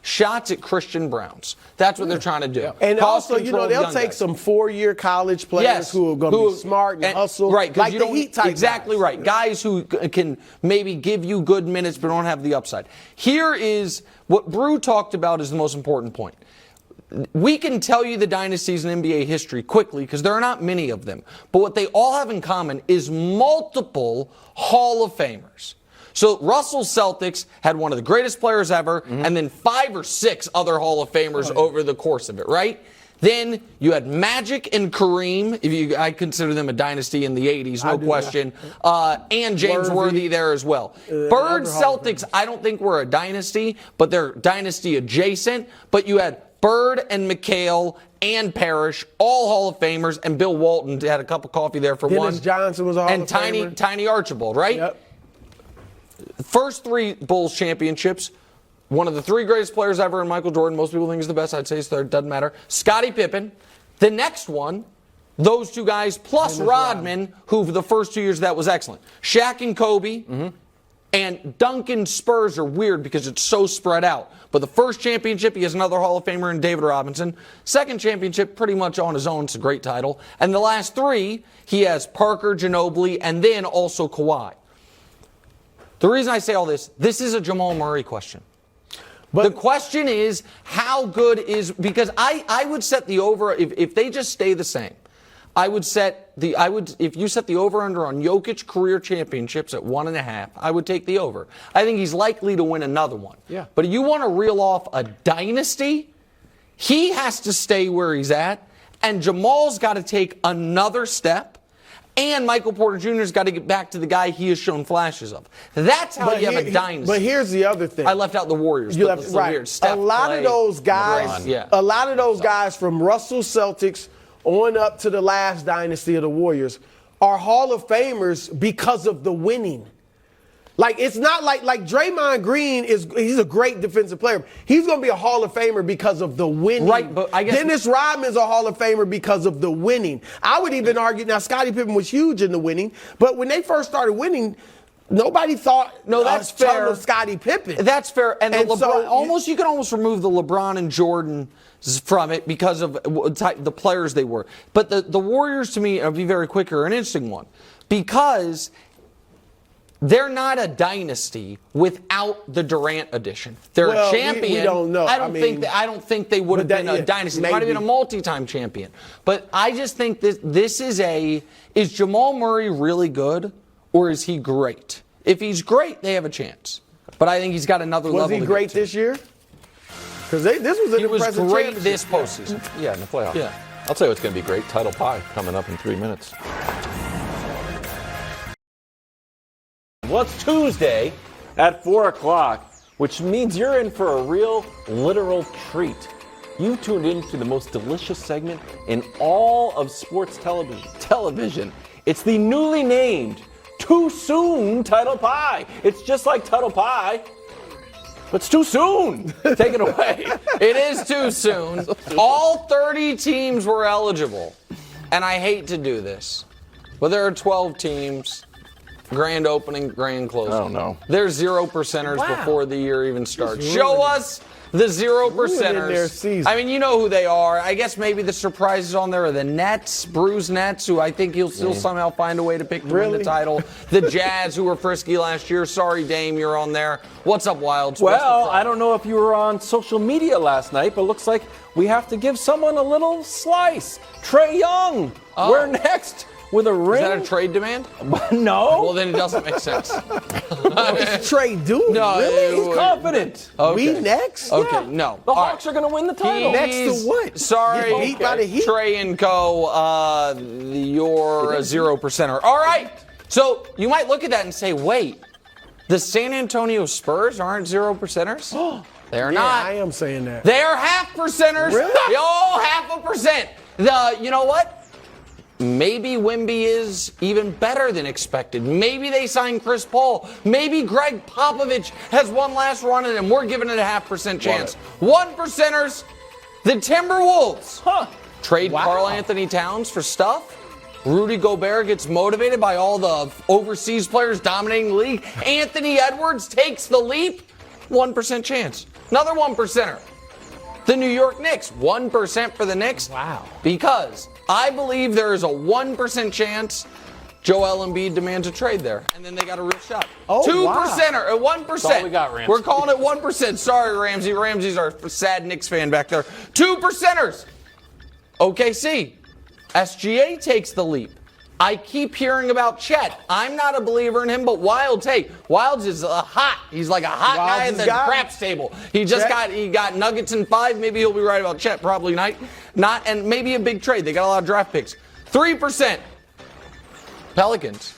shots at Christian Browns. That's what they're trying to do. And also, they'll take some 4-year college players who are going to be smart and hustle. Right, like the Heat type exactly guys. Right. Guys who can maybe give you good minutes but don't have the upside. Here is what Brew talked about is the most important point. We can tell you the dynasties in NBA history quickly because there are not many of them. But what they all have in common is multiple Hall of Famers. So Russell's Celtics had one of the greatest players ever, and then 5 or 6 other Hall of Famers over the course of it, right? Then you had Magic and Kareem. I consider them a dynasty in the 80s, no question. And James Worthy there as well. Bird Celtics, I don't think were a dynasty, but they're dynasty adjacent. But you had Bird and McHale and Parrish, all Hall of Famers, and Bill Walton had a cup of coffee there for Dennis one. Johnson was a Hall of Famer. And Tiny Archibald, right? Yep. First 3 Bulls championships, one of the 3 greatest players ever in Michael Jordan. Most people think he's the best. I'd say he's third. Doesn't matter. Scottie Pippen. The next one, those 2 guys, plus Rodman, who for the first 2 years that was excellent. Shaq and Kobe. And Duncan Spurs are weird because it's so spread out. But the first championship, he has another Hall of Famer in David Robinson. Second championship, pretty much on his own. It's a great title. And the last 3, he has Parker, Ginobili, and then also Kawhi. The reason I say all this is a Jamal Murray question. But the question is, how good is, because I would set the over, if they just stay the same, if you set the over-under on Jokic career championships at 1.5, I would take the over. I think he's likely to win another one. Yeah. But if you want to reel off a dynasty, he has to stay where he's at, and Jamal's got to take another step, and Michael Porter Jr.'s got to get back to the guy he has shown flashes of. That's how you have a dynasty. But here's the other thing. I left out the Warriors. You left, right. Weird. Steph, a lot Clay, of those guys, LeBron. a lot of those guys from Russell Celtics on up to the last dynasty of the Warriors are Hall of Famers because of the winning. Like, it's not like Draymond Green he's a great defensive player. He's going to be a Hall of Famer because of the winning. Right, but I guess Dennis Rodman's a Hall of Famer because of the winning. I would even argue, now Scottie Pippen was huge in the winning, but when they first started winning, nobody thought that's fair. of Scottie Pippen. That's fair. And And LeBron, so- you can almost remove the LeBron and Jordan from it because of the players they were. But the Warriors, to me, I'll be very quick, are an interesting one because they're not a dynasty without the Durant addition. They're a champion. We don't know. I don't think they would have been a dynasty. They might have been a multi-time champion. But I just think that is Jamal Murray really good or is he great? If he's great, they have a chance. But I think he's got another level. Was he great this year? Because this was an impressive He was great championship. this postseason. Yeah, in the playoffs. Yeah. I'll tell you what's going to be great. Title pie coming up in 3 minutes. Well, it's Tuesday at 4 o'clock, which means you're in for a real, literal treat. You tuned in to the most delicious segment in all of sports television. It's the newly named Too Soon Title Pie. It's just like Title Pie, but it's too soon. Take it away. It is too soon. All 30 teams were eligible. And I hate to do this, but there are 12 teams. Grand opening, grand closing. I don't know. They're 0%ers before the year even starts. Show us the 0%ers. their season. I mean, you know who they are. I guess maybe the surprises on there are the Nets, Bruce Nets, who I think he'll still somehow find a way to pick to win the title. The Jazz, who were frisky last year. Sorry, Dame, you're on there. What's up, Wilds? Well, I don't know if you were on social media last night, but it looks like we have to give someone a little slice. Trae Young. Oh. We're next with a ring. Is that a trade demand? No. Well, then it doesn't make sense. What's Trey doing? No, really? He's confident. We next? Okay, Yeah. no. The All Hawks right. are going to win the title. Next to what? Sorry, Get beat by the Heat? Trey and Co. You're a 0%er. All right. So you might look at that and say, wait, the San Antonio Spurs aren't 0%ers? They're Yeah, not. I am saying that. They are half percenters. Really? Oh, 0.5%. You know what? Maybe Wemby is even better than expected. Maybe they signed Chris Paul. Maybe Greg Popovich has one last run at him. We're giving it a 0.5% chance. 1%ers, the Timberwolves. Trade Karl Anthony Towns for stuff. Rudy Gobert gets motivated by all the overseas players dominating the league. Anthony Edwards takes the leap. 1% chance. Another 1%er. The New York Knicks. 1% for the Knicks. Wow. Because I believe there is a 1% chance Joel Embiid demands a trade there. And then they got a real shot. Oh, 2% or 1%. That's all we got, Ramsey. We're calling it 1%. Sorry, Ramsey. Ramsey's our sad Knicks fan back there. 2%ers. OKC. SGA takes the leap. I keep hearing about Chet. I'm not a believer in him, but Wilds, hey, Wilds is hot. He's like a hot guy at the craps table. He got Nuggets in 5. Maybe he'll be right about Chet. Probably not, and maybe a big trade. They got a lot of draft picks. 3%. Pelicans.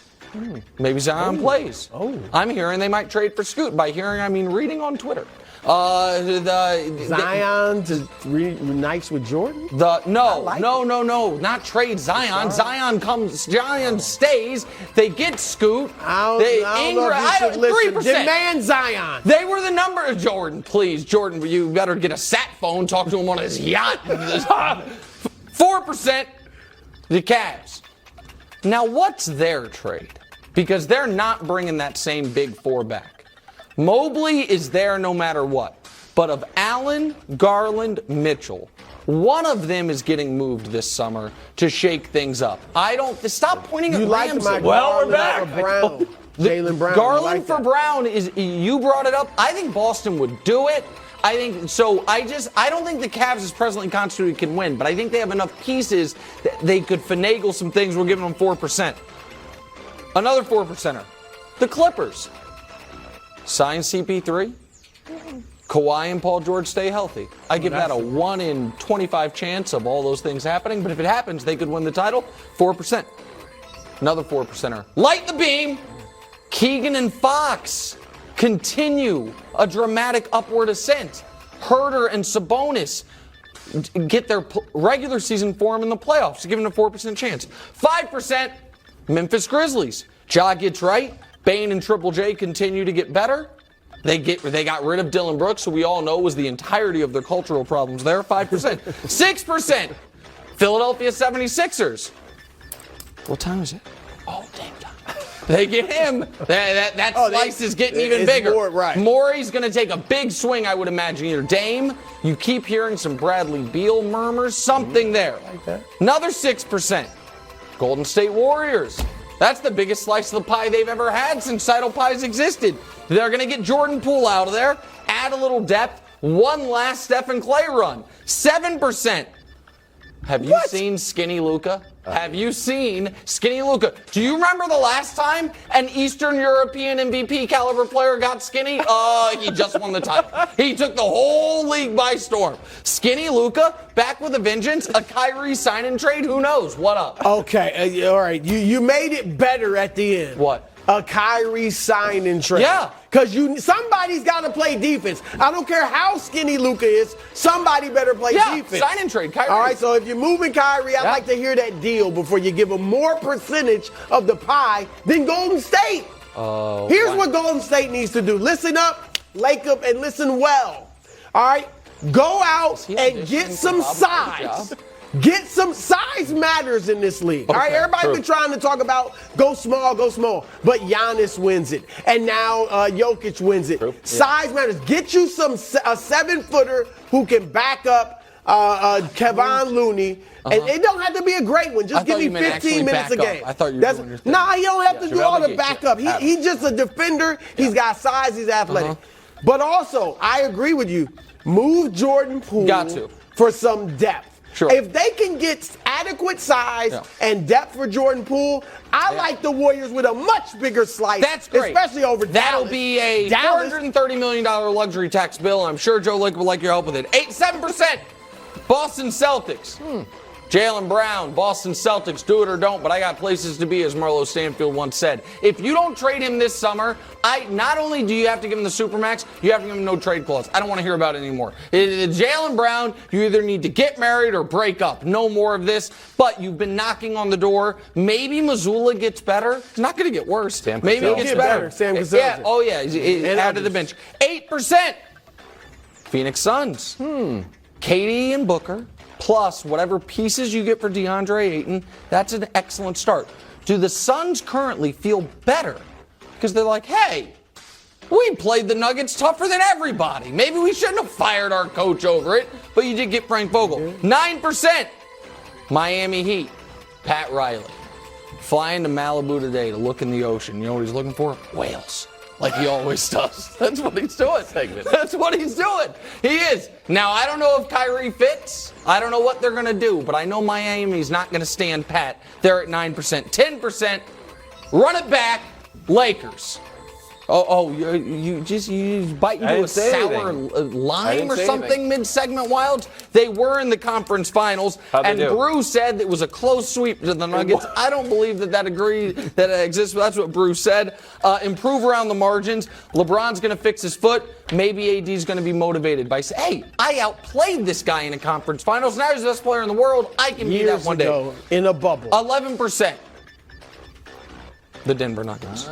Maybe Zion plays. I'm hearing they might trade for Scoot. By hearing, I mean reading on Twitter. Zion to reunites with Jordan? No, not trade Zion. Zion stays. They get Scoot. I don't know if you should listen. 3%. Demand Zion. They were the number. Jordan, please, Jordan, you better get a sat phone. Talk to him on his yacht. 4%. The Cavs. Now, what's their trade? Because they're not bringing that same big four back. Mobley is there no matter what. But of Allen, Garland, Mitchell, one of them is getting moved this summer to shake things up. Stop pointing at Ramsey. Well, we're back. Brown. Jaylen Brown. Garland for Brown you brought it up. I think Boston would do it. I think so. I don't think the Cavs as presently constituted can win, but I think they have enough pieces that they could finagle some things. We're giving them 4%. Another 4%er. The Clippers. Sign CP3. Kawhi and Paul George stay healthy. I give that a 1 in 25 chance of all those things happening, but if it happens, they could win the title. 4%. Another 4%er. Light the beam. Keegan and Fox continue a dramatic upward ascent. Herter and Sabonis get their regular season form in the playoffs, giving a 4% chance. 5%, Memphis Grizzlies. Ja gets right. Bane and Triple J continue to get better. They got rid of Dylan Brooks, who we all know was the entirety of their cultural problems there. 5%. 6%, Philadelphia 76ers. What time is it? Oh, damn time. They get him. That slice is getting even bigger. Morey's going to take a big swing, I would imagine. Either Dame, you keep hearing some Bradley Beal murmurs, something there. Like that. Another 6%. Golden State Warriors. That's the biggest slice of the pie they've ever had since Seidel Pies existed. They're going to get Jordan Poole out of there, add a little depth, one last Stephen Clay run. 7%. Have you seen Skinny Luka? Have you seen Skinny Luka? Do you remember the last time an Eastern European MVP caliber player got skinny? He just won the title. He took the whole league by storm. Skinny Luka, back with a vengeance. A Kyrie sign and trade, who knows? What up? Okay, all right. You made it better at the end. What? A Kyrie sign and trade. Yeah. Because somebody's got to play defense. I don't care how skinny Luka is. Somebody better play defense. Sign and trade. Kyrie. All right, so if you're moving Kyrie, I'd like to hear that deal before you give him more percentage of the pie than Golden State. Here's what Golden State needs to do. Listen up, Lake up, and listen well. All right? Go out and get some size. Get some size matters in this league. All right, everybody's been trying to talk about go small, but Giannis wins it, and now Jokic wins it. Size matters. Get you a 7-footer who can back up Kevon Looney. And it don't have to be a great one. Just give me 15 minutes a game. I thought you were doing your thing. Nah, he don't have to do all the backup. He's just a defender. He's got size. He's athletic. But also, I agree with you. Move Jordan Poole for some depth. Sure. If they can get adequate size and depth for Jordan Poole, I like the Warriors with a much bigger slice. That's great. Especially over That'll Dallas. be a $430 million luxury tax bill. I'm sure Joe Lick would like your help with it. 7%. Boston Celtics. Jaylen Brown, Boston Celtics, do it or don't, but I got places to be, as Marlo Stanfield once said. If you don't trade him this summer, not only do you have to give him the Supermax, you have to give him no trade clause. I don't want to hear about it anymore. Jaylen Brown, you either need to get married or break up. No more of this, but you've been knocking on the door. Maybe Mazzulla gets better. It's not going to get worse. Maybe it gets better. Sam Cassell. He's out of the bench. 8%. Phoenix Suns. KD and Booker, plus whatever pieces you get for DeAndre Ayton, that's an excellent start. Do the Suns currently feel better? Because they're like, hey, we played the Nuggets tougher than everybody. Maybe we shouldn't have fired our coach over it, but you did get Frank Vogel. 9%. Miami Heat, Pat Riley. Flying to Malibu today to look in the ocean. You know what he's looking for? Whales. Like he always does. That's what he's doing. That's what he's doing. He is. Now, I don't know if Kyrie fits. I don't know what they're going to do, but I know Miami's not going to stand pat. They're at 9%. 10%. Run it back. Lakers. You bite into a sour lime or something mid-segment, Wilds? They were in the conference finals, and Brew said it was a close sweep to the Nuggets. I don't believe that exists, but that's what Brew said. Improve around the margins. LeBron's going to fix his foot. Maybe AD's going to be motivated by saying, hey, I outplayed this guy in the conference finals. Now he's the best player in the world. I can be that one day. In a bubble. 11%. The Denver Nuggets.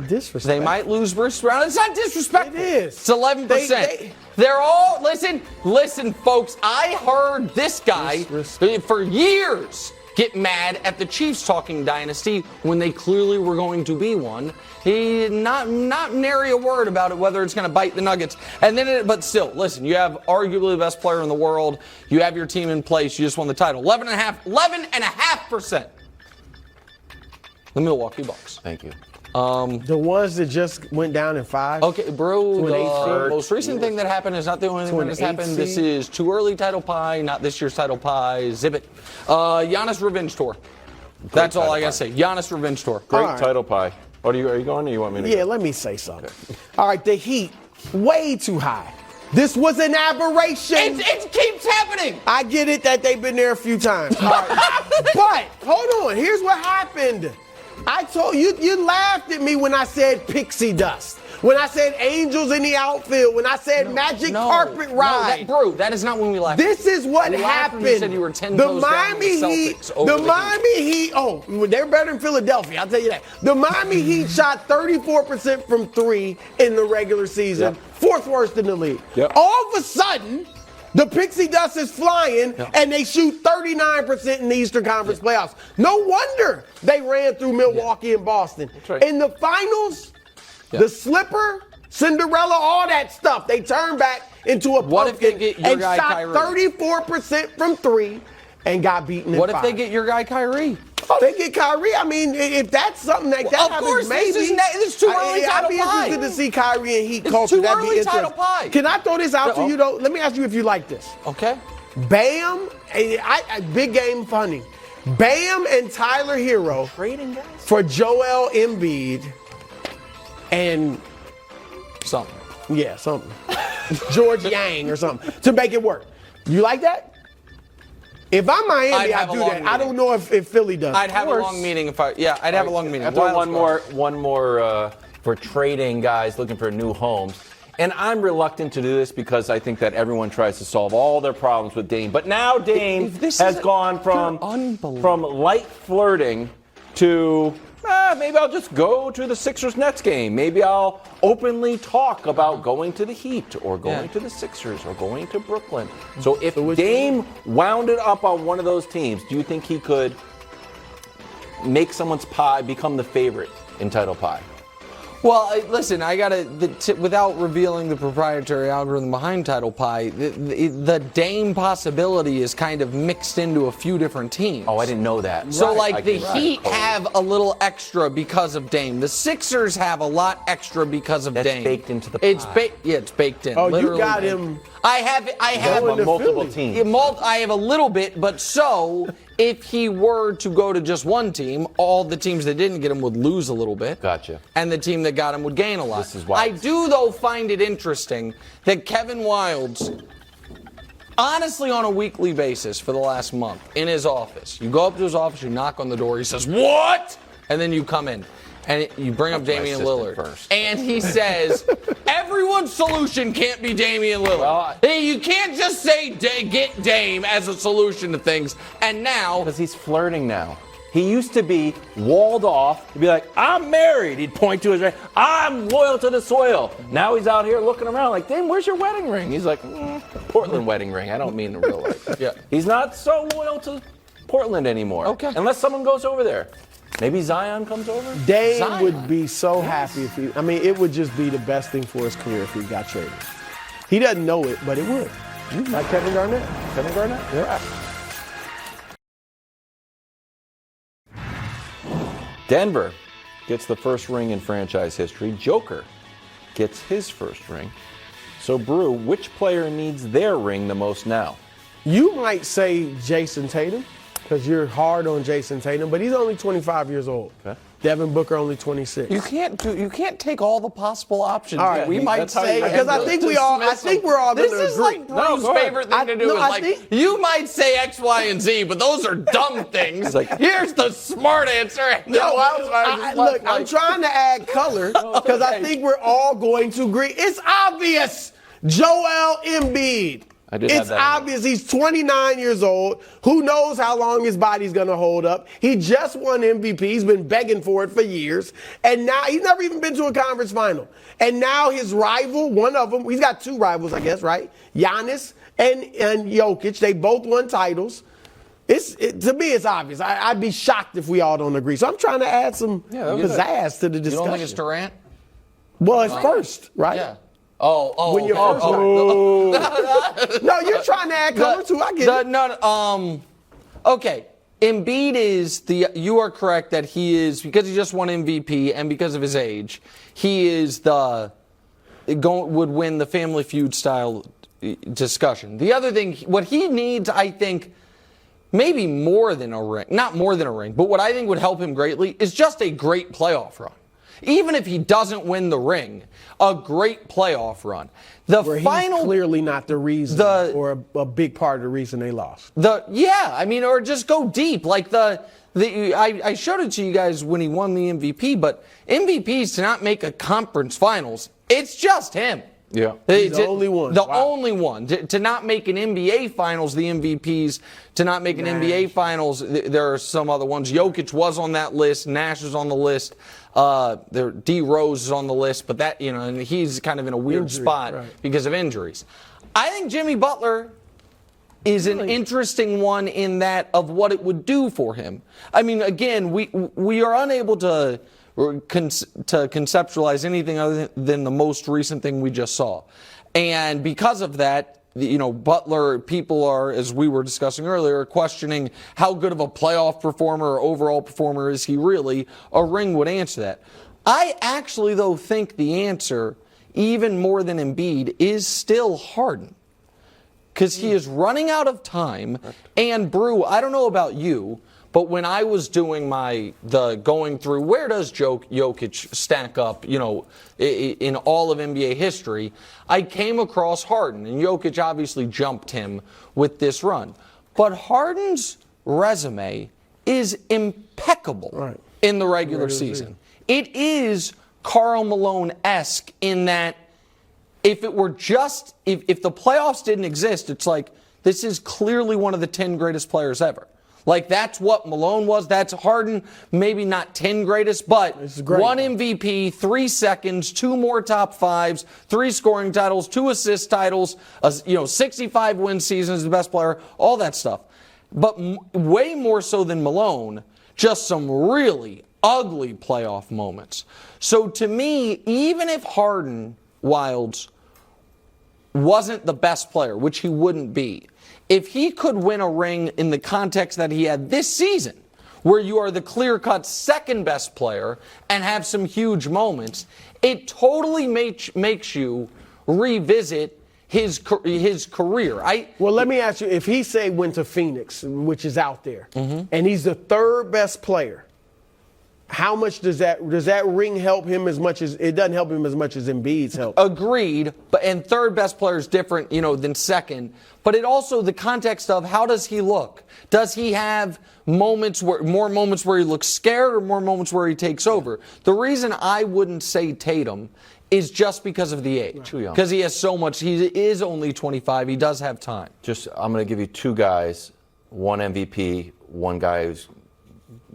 Disrespect. They might lose Bruce Brown. It's not disrespectful. It is. It's 11%. They're all, listen, folks, I heard this guy for years get mad at the Chiefs talking dynasty when they clearly were going to be one. He did not nary a word about it, whether it's going to bite the Nuggets. But still, listen, you have arguably the best player in the world. You have your team in place. You just won the title. 11.5%. The Milwaukee Bucks. Thank you. The ones that just went down in 5. Okay, bro, the most recent thing that happened is not the only thing that has happened. This is too early title pie, not this year's title pie. Zip it. Giannis Revenge Tour. That's all I got to say. Giannis Revenge Tour. Great title pie. Are you going or you want me to go? Yeah, let me say something. Okay. All right, the Heat, way too high. This was an aberration. It keeps happening. I get it that they've been there a few times. All right. But, hold on, here's what happened. I told you, you laughed at me when I said pixie dust. When I said angels in the outfield. When I said magic carpet ride. That is not when we laughed. This is what happened. You said you were 10 toes down with the Celtics over the Miami Heat, they're better than Philadelphia, I'll tell you that. The Miami Heat shot 34% from 3 in the regular season. Fourth worst in the league. All of a sudden, the pixie dust is flying, and they shoot 39% in the Eastern Conference playoffs. No wonder they ran through Milwaukee and Boston. Right. In the finals, the slipper, Cinderella, all that stuff, they turned back into a pumpkin and shot 34% from 3 and got beaten in 5. What if they get your guy Kyrie? Oh, they get Kyrie. I mean, if that's something like that happens, maybe. It's too early title pie. I'd be interested to see Kyrie and Heat culture. That'd be interesting. Title pie. Can I throw this out to you, though? Let me ask you if you like this. Okay. Bam, big game funding. Bam and Tyler Hero for Joel Embiid and something. Yeah, something. George Yang or something to make it work. You like that? If I'm Miami, I'd do that. Meeting. I don't know if Philly does. I'd have a long meeting I'd have a long meeting. One more for trading guys looking for new homes. And I'm reluctant to do this because I think that everyone tries to solve all their problems with Dame. But now Dame has gone from light flirting to yeah, maybe I'll just go to the Sixers-Nets game. Maybe I'll openly talk about going to the Heat or going to the Sixers or going to Brooklyn. So if Dame wounded up on one of those teams, do you think he could make someone's pie become the favorite in title pie? Well, listen, I gotta, without revealing the proprietary algorithm behind title pie, the Dame possibility is kind of mixed into a few different teams. Oh, I didn't know that. So, the Heat have a little extra because of Dame. The Sixers have a lot extra because of Dame. That's baked into the pie. It's baked in. Oh, literally you got baked. him. I have multiple teams. I have a little bit, but so if he were to go to just one team, all the teams that didn't get him would lose a little bit. Gotcha. And the team that got him would gain a lot. This is why I do, though, find it interesting that Kevin Wildes, honestly, on a weekly basis for the last month, in his office, you go up to his office, you knock on the door, he says, "What?" And then you come in. And you bring up Damian Lillard. First. And he says, everyone's solution can't be Damian Lillard. You can't just say get Dame as a solution to things. And now... Because he's flirting now. He used to be walled off. He'd be like, I'm married. He'd point to his ring. I'm loyal to the soil. Now he's out here looking around like, Dame, where's your wedding ring? He's like, Portland wedding ring. I don't mean in real life. Yeah. He's not so loyal to Portland anymore. Okay. Unless someone goes over there. Maybe Zion comes over? Dame would be so happy if he. I mean, it would just be the best thing for his career if he got traded. He doesn't know it, but it would. Like Kevin Garnett. Kevin Garnett? Yeah. Denver gets the first ring in franchise history. Joker gets his first ring. So, Brew, which player needs their ring the most now? You might say Jason Tatum, because you're hard on Jason Tatum, but he's only 25 years old. Okay. Devin Booker only 26. You can't take all the possible options. All right, we might say because I think we're all going to agree. This is like Brew's favorite thing to do. You might say X, Y, and Z, but those are dumb things. Here's the smart answer. Look, I'm trying to add color because I think we're all going to agree. It's obvious. Joel Embiid. It's obvious. He's 29 years old. Who knows how long his body's going to hold up? He just won MVP. He's been begging for it for years. And now he's never even been to a conference final. And now his rival, one of them, he's got two rivals, I guess, right? Giannis and Jokić. They both won titles. To me, it's obvious. I'd be shocked if we all don't agree. So I'm trying to add some pizzazz to the discussion. You don't think it's Durant? Well, it's first, right? Yeah. When you're first. No, you're trying to add color too. I get it. Okay. Embiid is you are correct that he is, because he just won MVP and because of his age, he is would win the Family Feud style discussion. The other thing, what he needs, I think, maybe more than a ring, not more than a ring, but what I think would help him greatly is just a great playoff run. Even if he doesn't win the ring, a great playoff run. He's clearly not the reason or a big part of the reason they lost. Or just go deep. I showed it to you guys when he won the MVP, but MVPs to not make a conference finals, it's just him. Yeah. He's the only one. Only one. To not make an NBA finals, the MVPs, to not make an NBA finals, there are some other ones. Jokić was on that list. Nash is on the list. D Rose is on the list, but and he's kind of in a weird spot because of injuries. I think Jimmy Butler is an interesting one in that of what it would do for him. I mean, again, we are unable to conceptualize anything other than the most recent thing we just saw. And because of that, Butler, people are, as we were discussing earlier, questioning how good of a playoff performer or overall performer is he really. A ring would answer that. I actually, though, think the answer, even more than Embiid, is still Harden. Because he is running out of time. And, Brew, I don't know about you, but when I was doing going through where does Jokić stack up, in all of NBA history, I came across Harden, and Jokić obviously jumped him with this run. But Harden's resume is impeccable in the regular season. It is Karl Malone-esque in that if it were just, if the playoffs didn't exist, it's like this is clearly one of the 10 greatest players ever. Like, that's what Malone was. That's Harden, maybe not 10 greatest, but one MVP, 3 seconds, 2 more top 5s, 3 scoring titles, 2 assist titles, 65 win seasons, the best player, all that stuff. But way more so than Malone, just some really ugly playoff moments. So to me, even if Harden, Wilds, wasn't the best player, which he wouldn't be, if he could win a ring in the context that he had this season, where you are the clear-cut second best player and have some huge moments, it totally makes you revisit his career. Well, let me ask you, if he, say, went to Phoenix, which is out there, and he's the third best player, how much does that ring help him as much as it doesn't help him as much as Embiid's help? Agreed, and third best player is different, than second. But it also the context of how does he look? Does he have more moments where he looks scared or more moments where he takes over? The reason I wouldn't say Tatum is just because of the age. Because he has so much. He is only 25. He does have time. I'm going to give you 2 guys, one MVP, one guy who's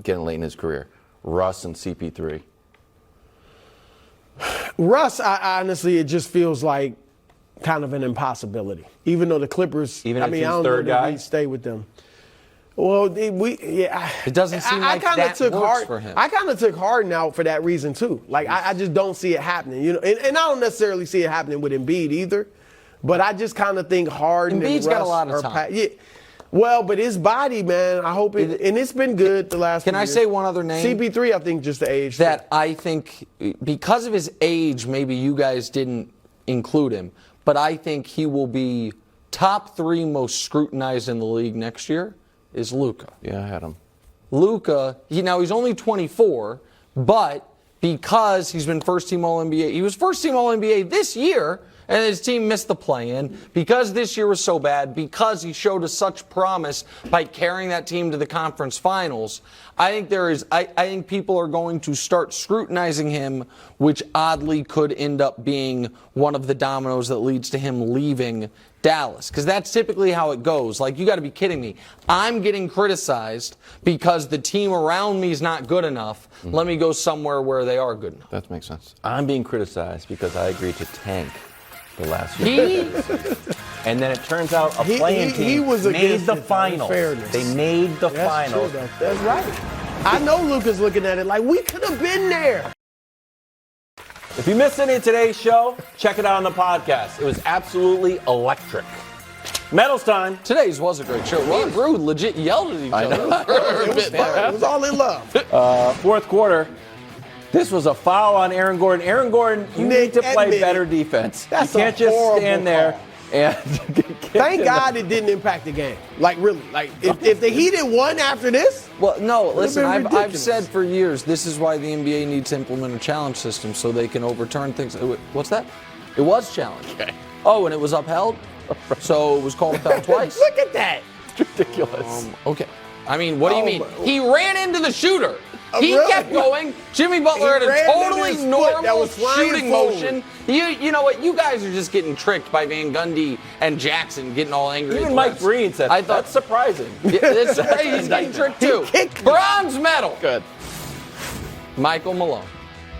getting late in his career. Russ and CP3. Russ, honestly, it just feels like kind of an impossibility. Even though the Clippers, I don't know guy? we stay with them. Well, it doesn't seem like that works for him. I kind of took Harden out for that reason too. Like I just don't see it happening. And I don't necessarily see it happening with Embiid either. But I just kind of think Harden Embiid's and Russ got a lot of time. Well, but his body, man, I hope it, and it's been good the last few years. Can I say one other name? CP3, I think just the age. That I think, because of his age, maybe you guys didn't include him, but I think he will be top 3 most scrutinized in the league next year is Luka. Yeah, I had him. Luka, he's only 24, but because he's been first-team All-NBA, he was first-team All-NBA this year, and his team missed the play-in because this year was so bad, because he showed us such promise by carrying that team to the conference finals. I think people are going to start scrutinizing him, which oddly could end up being one of the dominoes that leads to him leaving Dallas, because that's typically how it goes. Like, you got to be kidding me. I'm getting criticized because the team around me is not good enough. Let me go somewhere where they are good enough. That makes sense. I'm being criticized because I agreed to tank the last year. And then it turns out a playing team made the finals. They made the finals. That's right. I know Luka's looking at it like, we could have been there. If you missed any of today's show, check it out on the podcast. It was absolutely electric. Medals time. Today's was a great show. Me and Brew legit yelled at each other. It was all in love. Fourth quarter. This was a foul on Aaron Gordon. Aaron Gordon, you need to play better defense. You can't just stand there and Thank God it didn't impact the game. Like, really. Like, if the Heat had won after this. Well, no, listen, I've said for years, this is why the NBA needs to implement a challenge system so they can overturn things. What's that? It was challenged. Okay. Oh, and it was upheld? So it was called a foul twice? Look at that. It's ridiculous. Okay. I mean, what do you mean? He ran into the shooter. He kept going. Jimmy Butler had a totally normal shooting motion. You know what? You guys are just getting tricked by Van Gundy and Jackson getting all angry. Even Mike Breen said, I thought that's surprising. Yeah, it's surprising. He's getting tricked too. Bronze medal. Good. Michael Malone.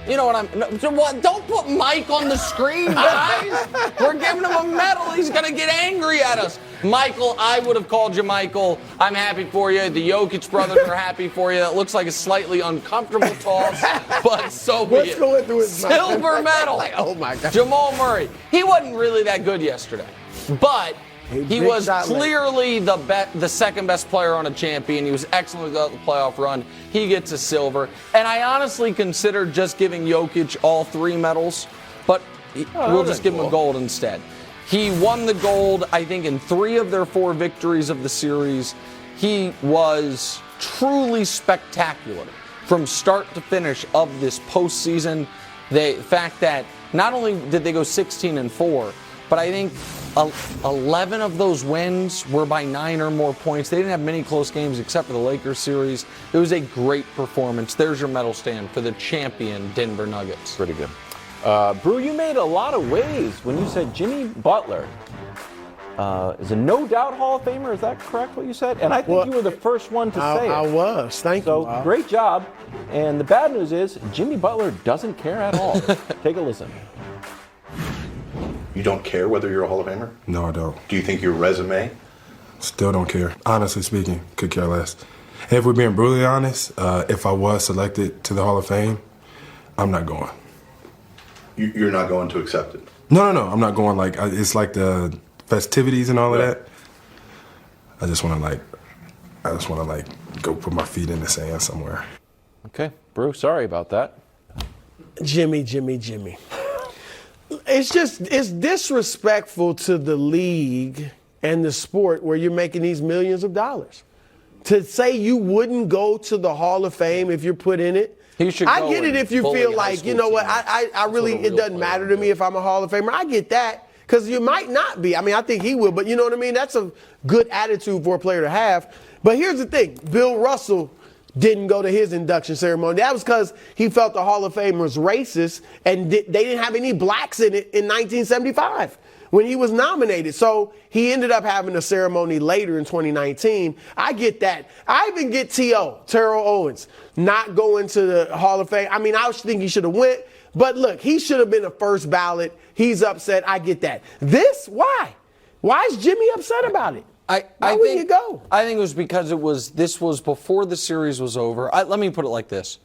You know what? Don't put Mike on the screen, guys. We're giving him a medal. He's going to get angry at us. Michael, I would have called you Michael. I'm happy for you. The Jokić brothers are happy for you. That looks like a slightly uncomfortable toss, but so be it. Going through his Silver medal. Oh, my God. Jamal Murray. He wasn't really that good yesterday, but he was clearly the second best player on a champion. He was excellent throughout the playoff run. He gets a silver. And I honestly considered just giving Jokić all 3 medals, but we'll just give him a gold instead. He won the gold, I think, in 3 of their 4 victories of the series. He was truly spectacular from start to finish of this postseason. The fact that not only did they go 16-4, but I think 11 of those wins were by 9 or more points. They didn't have many close games except for the Lakers series. It was a great performance. There's your medal stand for the champion Denver Nuggets. Pretty good. Brew, you made a lot of waves when you said Jimmy Butler is a no-doubt Hall of Famer. Is that correct, what you said? And I think you were the first one to say it. I was. Thank you. So, great job. And the bad news is Jimmy Butler doesn't care at all. Take a listen. You don't care whether you're a Hall of Famer? No, I don't. Do you think your resume? Still don't care. Honestly speaking, could care less. And if we're being brutally honest, if I was selected to the Hall of Fame, I'm not going. You're not going to accept it? No, I'm not going. Like, it's like the festivities and all of that. I just want to go put my feet in the sand somewhere. Okay, Bruce, sorry about that. Jimmy. It's disrespectful to the league and the sport where you're making these millions of dollars. To say you wouldn't go to the Hall of Fame if you're put in it. He should I go get it if you feel like, you know what, I really, it doesn't matter to me if I'm a Hall of Famer. I get that, because you might not be. I mean, I think he will, but you know what I mean? That's a good attitude for a player to have. But here's the thing. Bill Russell didn't go to his induction ceremony. That was because he felt the Hall of Fame was racist, and they didn't have any blacks in it in 1975 when he was nominated. So he ended up having a ceremony later in 2019. I get that. I even get T.O., Terrell Owens, not going to the Hall of Fame. I mean, I think he should have went. But look, he should have been a first ballot. He's upset. I get that. Why? Why is Jimmy upset about it? Why wouldn't you go? I think it was because this was before the series was over. Let me put it like this.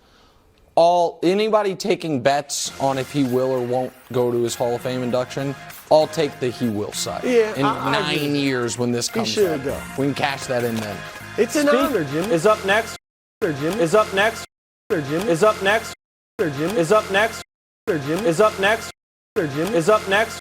Anybody taking bets on if he will or won't go to his Hall of Fame induction, I'll take the he will side. Yeah, in 9 years when this comes should up. go. We can cash that in then. It's an honor, Jimmy. Is up next. Jimmy. Is up next. Jimmy. Is up next. Jimmy. Is up next. Jimmy. Is up next. Jimmy. Is up next.